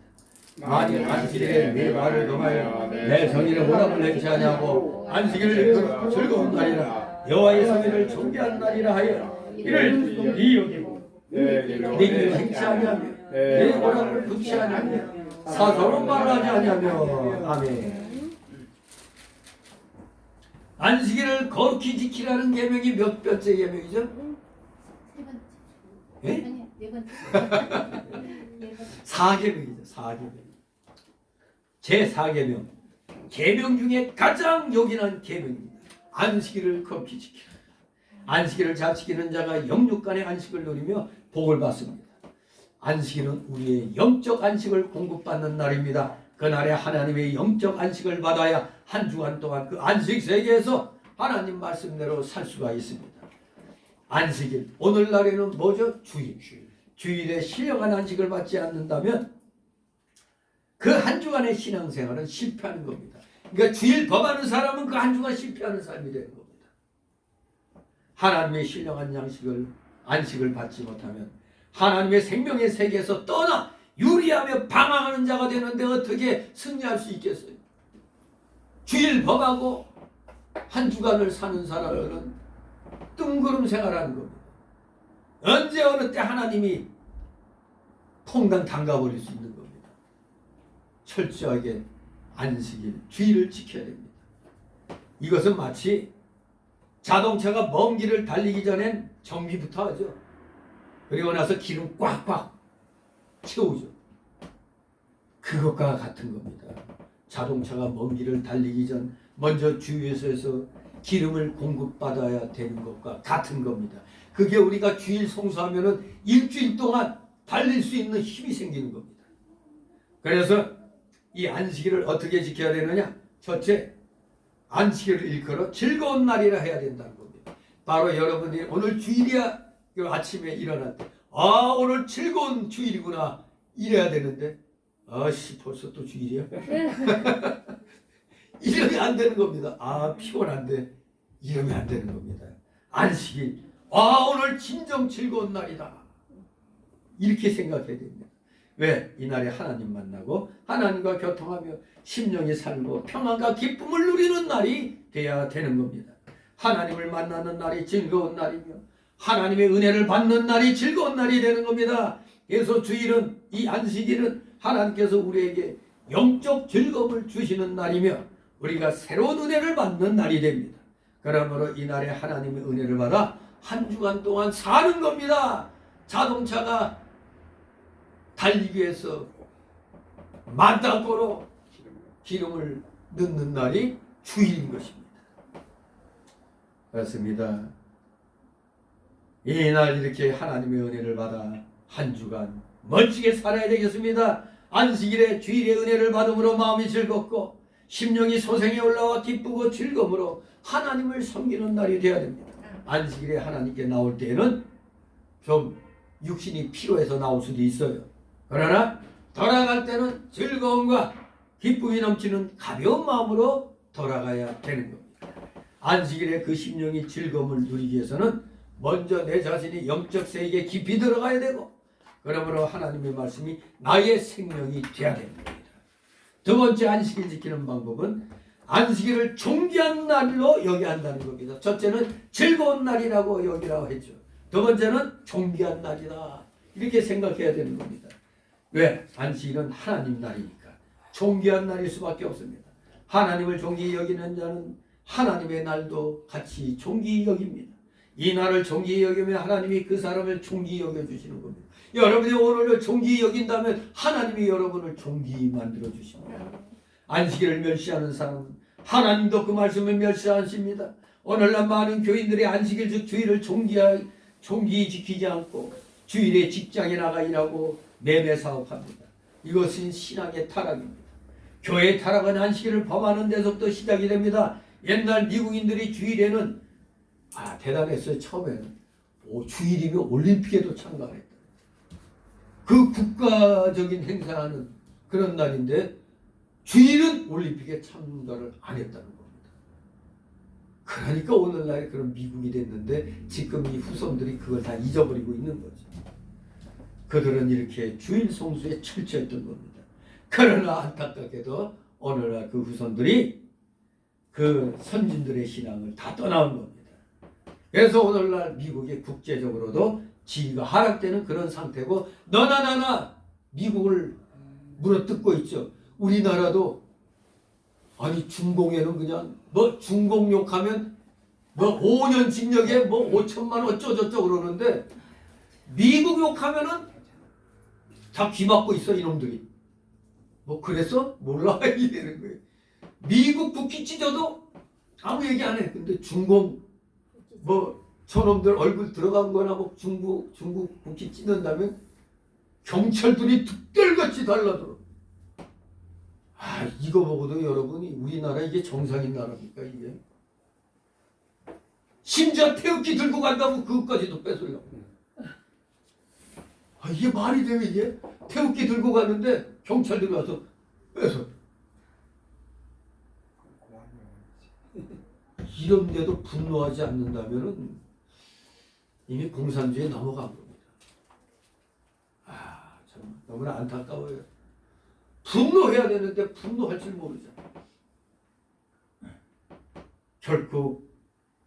만일 안식일에 내 말을 금하여 내 성일의 보람을 행치하냐고 안식일을 즐거운 날이라 여호와의 성일을 존귀한 날이라 하여 이를 네 여기고 네 일을 행치하냐며 내 보람을 분치하냐며 사소한 말을 하지 않냐며. 아멘. 안식일을 거룩히 지키라는 계명이 몇 번째 계명이죠? 세 번째. 예? 아니, 네 번째. 네 번째. 4계명이죠. 4계명. 제4계명, 계명 중에 가장 요긴한 계명입니다. 안식일을 급히 지키라. 안식일을 잘 지키는 자가 영육간의 안식을 누리며 복을 받습니다. 안식일은 우리의 영적 안식을 공급받는 날입니다. 그날에 하나님의 영적 안식을 받아야 한 주간 동안 그 안식 세계에서 하나님 말씀대로 살 수가 있습니다. 안식일, 오늘날에는 뭐죠? 주일. 주일에 신령한 안식을 받지 않는다면 그 한 주간의 신앙생활은 실패하는 겁니다. 그러니까 주일 범하는 사람은 그 한 주간 실패하는 삶이 되는 겁니다. 하나님의 신령한 안식을 받지 못하면 하나님의 생명의 세계에서 떠나 유리하며 방황하는 자가 되는데 어떻게 승리할 수 있겠어요? 주일 범하고 한 주간을 사는 사람들은 뜬구름 생활하는 겁니다. 언제 어느 때 하나님이 퐁당 담가버릴 수 있는 겁니다. 철저하게 안식일, 주일을 지켜야 됩니다. 이것은 마치 자동차가 먼 길을 달리기 전엔 정비부터 하죠. 그리고 나서 기름 꽉꽉 채우죠. 그것과 같은 겁니다. 자동차가 먼 길을 달리기 전 먼저 주유소에서 기름을 공급받아야 되는 것과 같은 겁니다. 그게 우리가 주일 성수하면은 일주일 동안 달릴 수 있는 힘이 생기는 겁니다. 그래서 이 안식일을 어떻게 지켜야 되느냐? 첫째, 안식일을 일컬어 즐거운 날이라 해야 된다는 겁니다. 바로 여러분이 오늘 주일이야, 아침에 일어날 때, 아, 오늘 즐거운 주일이구나 이래야 되는데, 아씨 벌써 또 주일이야? 이러면 안 되는 겁니다. 아, 피곤한데 이러면 안 되는 겁니다. 안식일, 아, 오늘 진정 즐거운 날이다, 이렇게 생각해야 됩니다. 왜? 이날에 하나님 만나고 하나님과 교통하며 심령이 살고 평안과 기쁨을 누리는 날이 돼야 되는 겁니다. 하나님을 만나는 날이 즐거운 날이며 하나님의 은혜를 받는 날이 즐거운 날이 되는 겁니다. 그래서 주일은, 이 안식일은 하나님께서 우리에게 영적 즐거움을 주시는 날이며 우리가 새로운 은혜를 받는 날이 됩니다. 그러므로 이날에 하나님의 은혜를 받아 한 주간 동안 사는 겁니다. 자동차가 달리기 위해서 만땅고로 기름을 넣는 날이 주일인 것입니다. 그렇습니다. 이날 이렇게 하나님의 은혜를 받아 한 주간 멋지게 살아야 되겠습니다. 안식일에 주일의 은혜를 받음으로 마음이 즐겁고 심령이 소생에 올라와 기쁘고 즐거움으로 하나님을 섬기는 날이 되어야 됩니다. 안식일에 하나님께 나올 때에는 좀 육신이 피로해서 나올 수도 있어요. 그러나 돌아갈 때는 즐거움과 기쁨이 넘치는 가벼운 마음으로 돌아가야 되는 겁니다. 안식일에 그 심령이 즐거움을 누리기 위해서는 먼저 내 자신이 영적 세계에 깊이 들어가야 되고, 그러므로 하나님의 말씀이 나의 생명이 되어야 됩니다. 두 번째, 안식일 지키는 방법은 안식일을 존귀한 날로 여겨야 한다는 겁니다. 첫째는 즐거운 날이라고 여기라고 했죠. 두 번째는 존귀한 날이다, 이렇게 생각해야 되는 겁니다. 왜? 안식일은 하나님 날이니까 존귀한 날일 수밖에 없습니다. 하나님을 존귀히 여기는 자는 하나님의 날도 같이 존귀히 여깁니다. 이 날을 존귀히 여기면 하나님이 그 사람을 존귀히 여겨주시는 겁니다. 여러분이 오늘을 존귀히 여긴다면 하나님이 여러분을 존귀히 만들어 주십니다. 안식일을 멸시하는 사람은 하나님도 그 말씀을 멸시하십니다. 오늘날 많은 교인들이 안식일 주일을 존귀히 지키지 않고 주일에 직장에 나가 일하고 매매 사업합니다. 이것은 신앙의 타락입니다. 교회의 타락은 안식일을 범하는 데서부터 시작이 됩니다. 옛날 미국인들이 주일에는 대단했어요. 처음에는 주일이면 올림픽에도 참가했다. 그 국가적인 행사하는 그런 날인데 주일은 올림픽에 참가를 안 했다는 겁니다. 그러니까 오늘날 그런 미국이 됐는데 지금 이 후손들이 그걸 다 잊어버리고 있는 거죠. 그들은 이렇게 주일 성수에 철저했던 겁니다. 그러나 안타깝게도 오늘날 그 후손들이 그 선진들의 신앙을 다 떠나온 겁니다. 그래서 오늘날 미국이 국제적으로도 지위가 하락되는 그런 상태고, 너나 나나 미국을 물어뜯고 있죠. 우리나라도 중공에는 그냥 중공 욕하면 5년 징역에 5천만 어쩌저쩌 그러는데 미국 욕하면은 다 귀 막고 있어, 이놈들이. 뭐 그랬어? 몰라 이러는 거예요. 미국 국기 찢어도 아무 얘기 안 해. 근데 중공 뭐 저놈들 얼굴 들어간 거나 뭐 중국 국기 찢는다면 경찰들이 득달같이 달라들어. 아 이거 보고도 여러분이 우리나라 이게 정상인 나라입니까 이게? 심지어 태극기 들고 간다고 그것까지도 뺏으려고. 아 이게 말이 돼요 이게? 태극기 들고 가는데 경찰들이 와서 뺏어. 이런데도 분노하지 않는다면은 이미 공산주의에 넘어간 겁니다. 아, 참 너무나 안타까워요. 분노해야 되는데 분노할 줄 모르잖아. 결국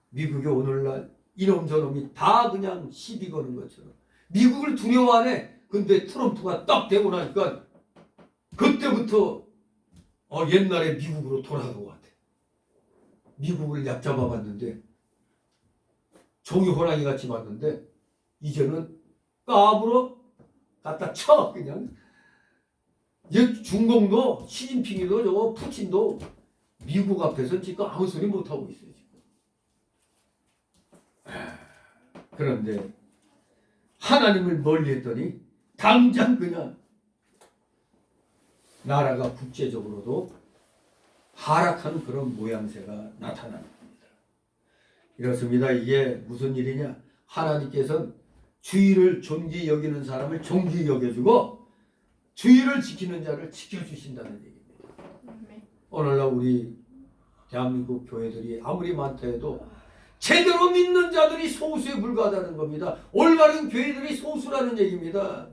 미국이 오늘날 이놈 저놈이 다 그냥 시비 거는 것처럼 미국을 두려워 안 해. 근데 트럼프가 딱 되고 나니까 그때부터 옛날에 미국으로 돌아간 것 같아. 미국을 얕잡아 봤는데 종이 호랑이 같이 봤는데 이제는 까불어 갖다 쳐 그냥. 이제 중공도 시진핑이도 저거 푸틴도 미국 앞에서 지금 아무 소리 못 하고 있어요 지금. 그런데 하나님을 멀리했더니 당장 그냥 나라가 국제적으로도 하락하는 그런 모양새가 나타나는 겁니다. 이렇습니다. 이게 무슨 일이냐? 하나님께서는 주의를 존귀히 여기는 사람을 존귀히 여겨주고 주의를 지키는 자를 지켜주신다는 얘기입니다. 오늘날 우리 대한민국 교회들이 아무리 많다 해도 제대로 믿는 자들이 소수에 불과하다는 겁니다. 올바른 교회들이 소수라는 얘기입니다.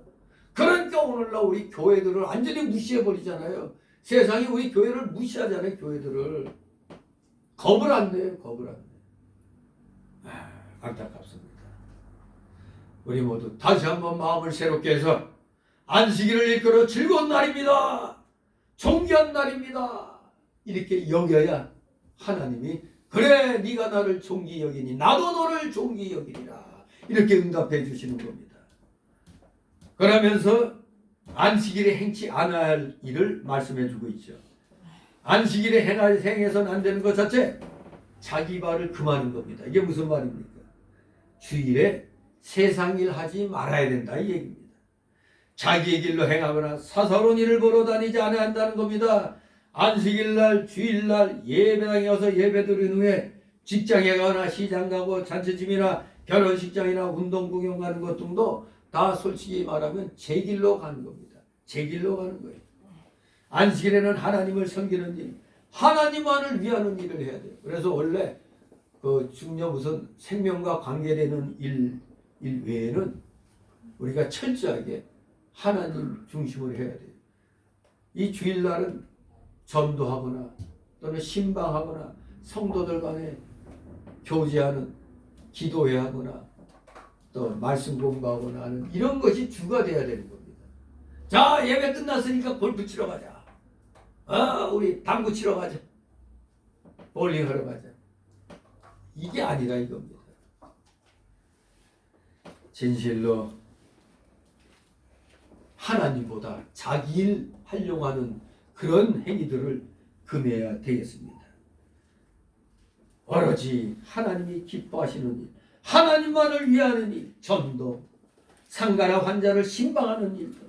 그러니까 오늘날 우리 교회들을 완전히 무시해버리잖아요. 세상이 우리 교회를 무시하잖아요. 교회들을 겁을 안 내요. 겁을 안 내요. 안타깝습니다. 우리 모두 다시 한번 마음을 새롭게 해서 안식일을 이끌어 즐거운 날입니다. 존귀한 날입니다. 이렇게 여겨야 하나님이 그래 네가 나를 존귀히 여기니 나도 너를 존귀히 여기리라 이렇게 응답해 주시는 겁니다. 그러면서 안식일에 행치 않아야 할 일을 말씀해 주고 있죠. 안식일에 행해서는 안 되는 것 자체 자기 발을 금하는 겁니다. 이게 무슨 말입니까? 주일에 세상 일 하지 말아야 된다 이 얘기입니다. 자기의 길로 행하거나 사사로운 일을 보러 다니지 않아야 한다는 겁니다. 안식일날 주일날 예배당에 와서 예배 드린 후에 직장에 가거나 시장 가고 잔치집이나 결혼식장이나 운동 구경 가는 것 등도 다 솔직히 말하면 제 길로 가는 겁니다. 제 길로 가는 거예요. 안식일에는 하나님을 섬기는 일, 하나님만을 위하는 일을 해야 돼요. 그래서 원래 그 중요 무슨 생명과 관계되는 일 외에는 우리가 철저하게 하나님 중심으로 해야 돼요. 이 주일날은 전도하거나 또는 신방하거나 성도들 간에 교제하는 기도해야 하거나 또 말씀 공부하거나 하는 이런 것이 주가 돼야 되는 겁니다. 자 예배 끝났으니까 골프 치러 가자. 우리 당구 치러 가자. 볼링 하러 가자. 이게 아니라 이겁니다. 진실로 하나님보다 자기 일 하려고 하는 그런 행위들을 금해야 되겠습니다. 오로지 하나님이 기뻐하시는 일, 하나님만을 위하는 일, 전도, 상가나 환자를 신방하는 일들,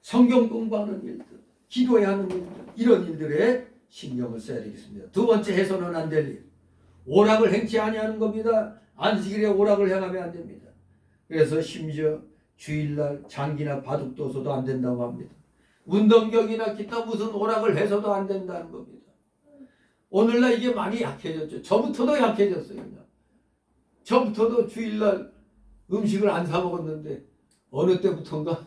성경 공부하는 일들, 기도해야 하는 일들, 이런 일들에 신경을 써야 되겠습니다. 두 번째 해서는 안 될 일, 오락을 행치 아니하는 겁니다. 안식일에 오락을 행하면 안 됩니다. 그래서 심지어 주일날 장기나 바둑도 서도 안 된다고 합니다. 운동경이나 기타 무슨 오락을 해서도 안 된다는 겁니다. 오늘날 이게 많이 약해졌죠. 저부터도 약해졌어요. 그냥. 저부터도 주일날 음식을 안 사 먹었는데 어느 때부터인가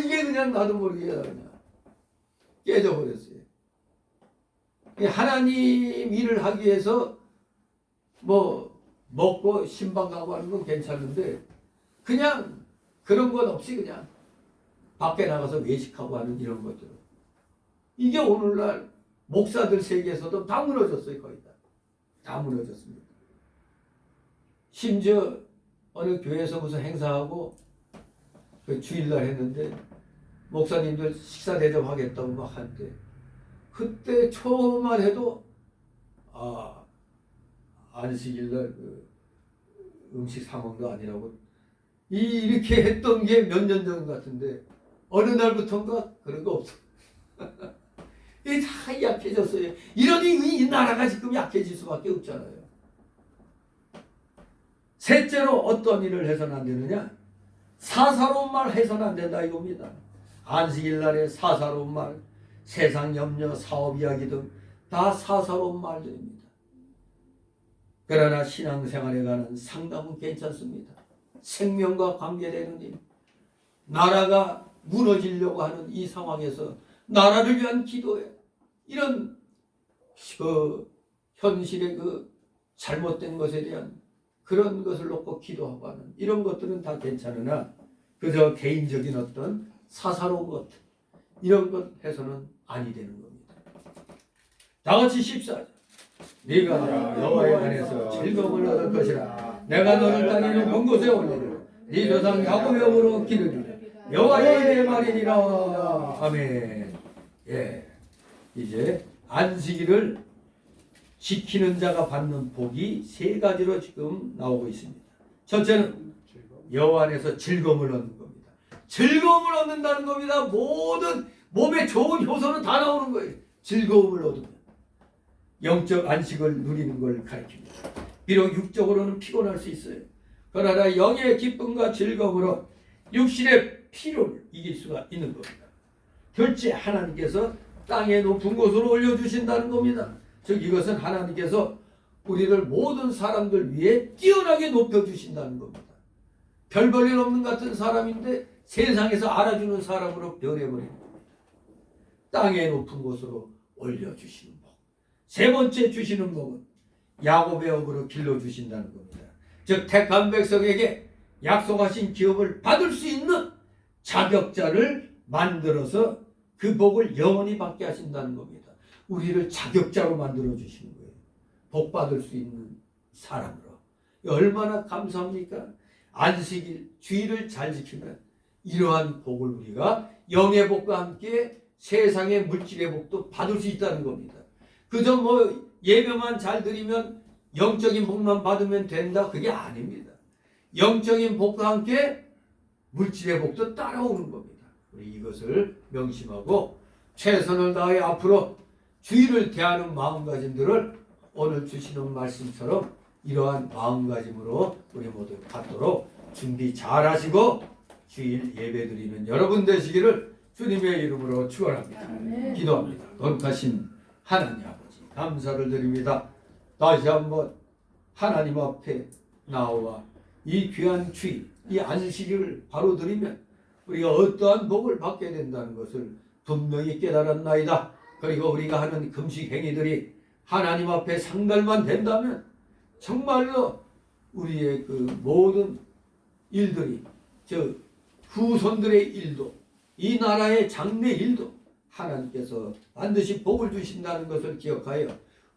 이게 그냥 나도 모르게 그냥 깨져버렸어요. 하나님 일을 하기 위해서 뭐 먹고 신방 가고 하는 건 괜찮은데 그냥 그런 것 없이 그냥 밖에 나가서 외식하고 하는 이런 것들. 이게 오늘날 목사들 세계에서도 다 무너졌어요. 거의 다 무너졌습니다. 심지어 어느 교회에서 무슨 행사하고 그 주일날 했는데 목사님들 식사 대접하겠다고 막 할 때 그때 처음만 해도 안식일날 그 음식 사먹는 거 아니라고 이렇게 했던 게 몇 년 전 같은데 어느 날부터인가 그런 거 없어. 이게 다 약해졌어요. 이러니 이 나라가 지금 약해질 수밖에 없잖아요. 셋째로 어떤 일을 해서는 안 되느냐? 사사로운 말 해서는 안 된다 이겁니다. 안식일 날에 사사로운 말, 세상 염려, 사업 이야기 등 다 사사로운 말들입니다. 그러나 신앙생활에 관한 상담은 괜찮습니다. 생명과 관계되는 일, 나라가 무너지려고 하는 이 상황에서 나라를 위한 기도에 이런 그 현실의 그 잘못된 것에 대한 그런 것을 놓고 기도하고 하는 이런 것들은 다 괜찮으나 그저 개인적인 어떤 사사로운 것 이런 것 해서는 아니 되는 겁니다. 다 같이 14절 네가 여호와에 관해서 즐거움을 얻을 것이라 내가 너를 땅에 높은 곳에 올리리라 네 조상 야곱의 업으로 기르리라 여호와의 내 말이니라. 아멘. 예, 이제 안식일을 지키는 자가 받는 복이 세 가지로 지금 나오고 있습니다. 첫째는 여호와 안에서 즐거움을 얻는 겁니다. 즐거움을 얻는다는 겁니다. 모든 몸에 좋은 효소는 다 나오는 거예요. 즐거움을 얻으면 영적 안식을 누리는 걸 가리킵니다. 비록 육적으로는 피곤할 수 있어요. 그러나 영의 기쁨과 즐거움으로 육신의 피로를 이길 수가 있는 겁니다. 둘째, 하나님께서 땅의 높은 곳으로 올려주신다는 겁니다. 즉 이것은 하나님께서 우리를 모든 사람들 위해 뛰어나게 높여주신다는 겁니다. 별 볼 일 없는 같은 사람인데 세상에서 알아주는 사람으로 변해버리는 겁니다. 땅의 높은 곳으로 올려주시는 복. 세 번째 주시는 복은 야곱의 업으로 길러주신다는 겁니다. 즉 택한 백성에게 약속하신 기업을 받을 수 있는 자격자를 만들어서 그 복을 영원히 받게 하신다는 겁니다. 우리를 자격자로 만들어 주시는 거예요. 복 받을 수 있는 사람으로. 얼마나 감사합니까? 안식일, 주일을 잘 지키면 이러한 복을 우리가 영의 복과 함께 세상의 물질의 복도 받을 수 있다는 겁니다. 그저 뭐 예배만 잘 드리면 영적인 복만 받으면 된다? 그게 아닙니다. 영적인 복과 함께 물질의 복도 따라오는 겁니다. 우리 이것을 명심하고 최선을 다해 앞으로 주일을 대하는 마음가짐들을 오늘 주시는 말씀처럼 이러한 마음가짐으로 우리 모두 갖도록 준비 잘 하시고 주일 예배 드리는 여러분 되시기를 주님의 이름으로 축원합니다. 기도합니다. 거룩하신 하나님 아버지 감사를 드립니다. 다시 한번 하나님 앞에 나와 이 귀한 주일, 이 안식일을 바로 드리면 우리가 어떠한 복을 받게 된다는 것을 분명히 깨달았나이다. 그리고 우리가 하는 금식 행위들이 하나님 앞에 상달만 된다면 정말로 우리의 그 모든 일들이 저 후손들의 일도 이 나라의 장래 일도 하나님께서 반드시 복을 주신다는 것을 기억하여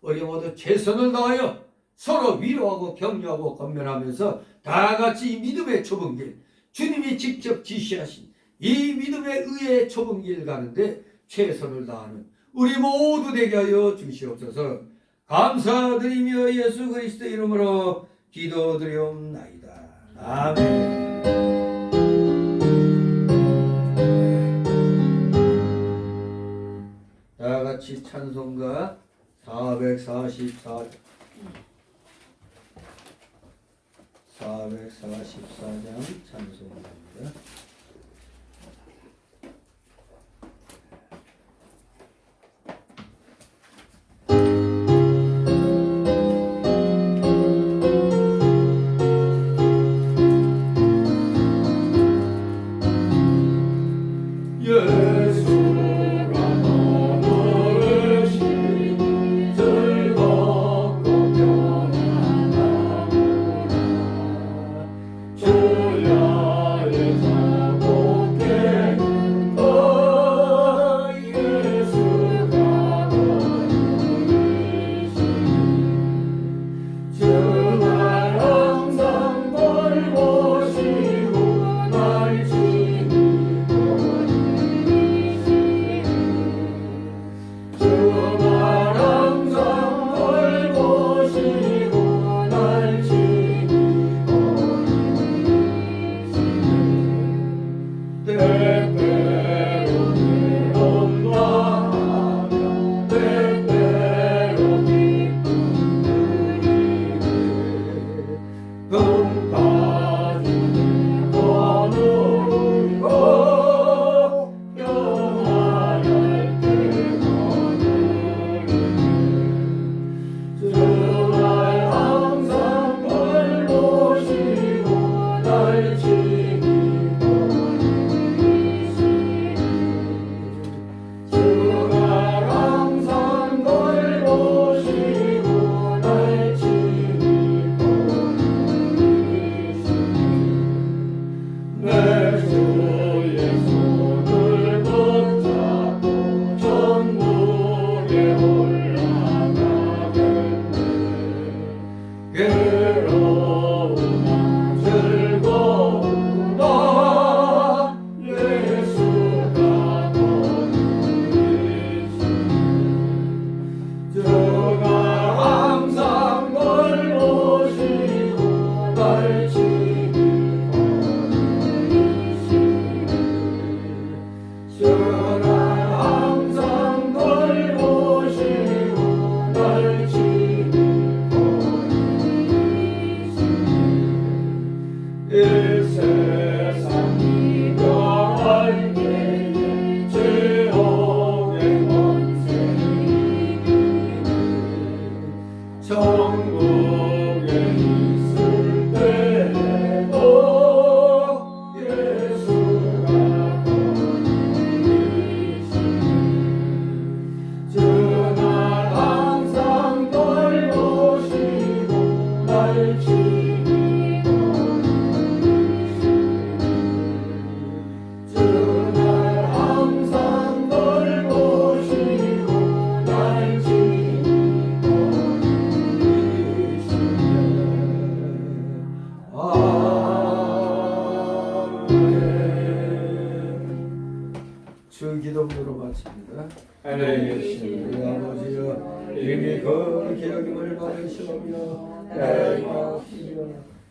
우리 모두 최선을 다하여 서로 위로하고 격려하고 건면하면서 다 같이 이 믿음의 좁은 길, 주님이 직접 지시하신 이 믿음의 의의 좁은 길 가는데 최선을 다하는 우리 모두 되게 하여 주시옵소서. 감사드리며 예수 그리스도 이름으로 기도드리옵나이다. 아멘. 다 같이 찬송가 444장 444장 찬송가입니다. 주야의 괴로우나 즐거우나 예수가 거느리시네 주가 항상 널 모시고 날 지키시네 주가 항상 널 모시고 날 지키시네 이 세상 이별할 때에 지옥의 원생이기네 천국에 있을 때에도 예수가 거느리시네 주날 항상 널 모시고 날 지키고 주날 항상 널 모시고 날 지키고 주 기도문으로 마칩니다. 하나님 우리 아버지여 이미 거룩히 여김을 받으시오며 나라옵시며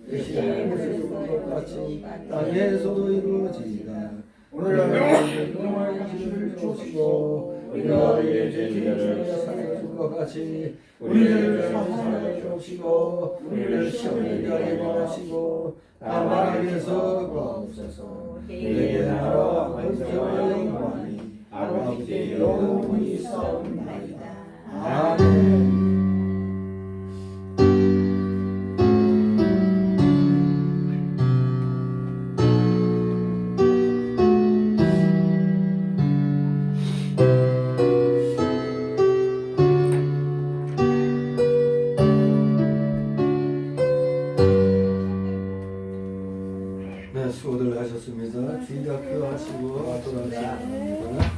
뜻이 하늘에서 것 같이 땅에서도 이루어지이다. 오늘날 영원한 기술을 주시고 우리가 우리의 죄를 사하여 것 같이 우리를 사하여 주시고 우리를 시험에 하게 하시고 다만 악에서 구하옵소서. 내게 나라와 권세와 영광이 아버지께 영원히 있사옵나이다. 아멘. 네, 수고들 하셨습니다. 주일학교 하시고 돌아가시는 겁니다.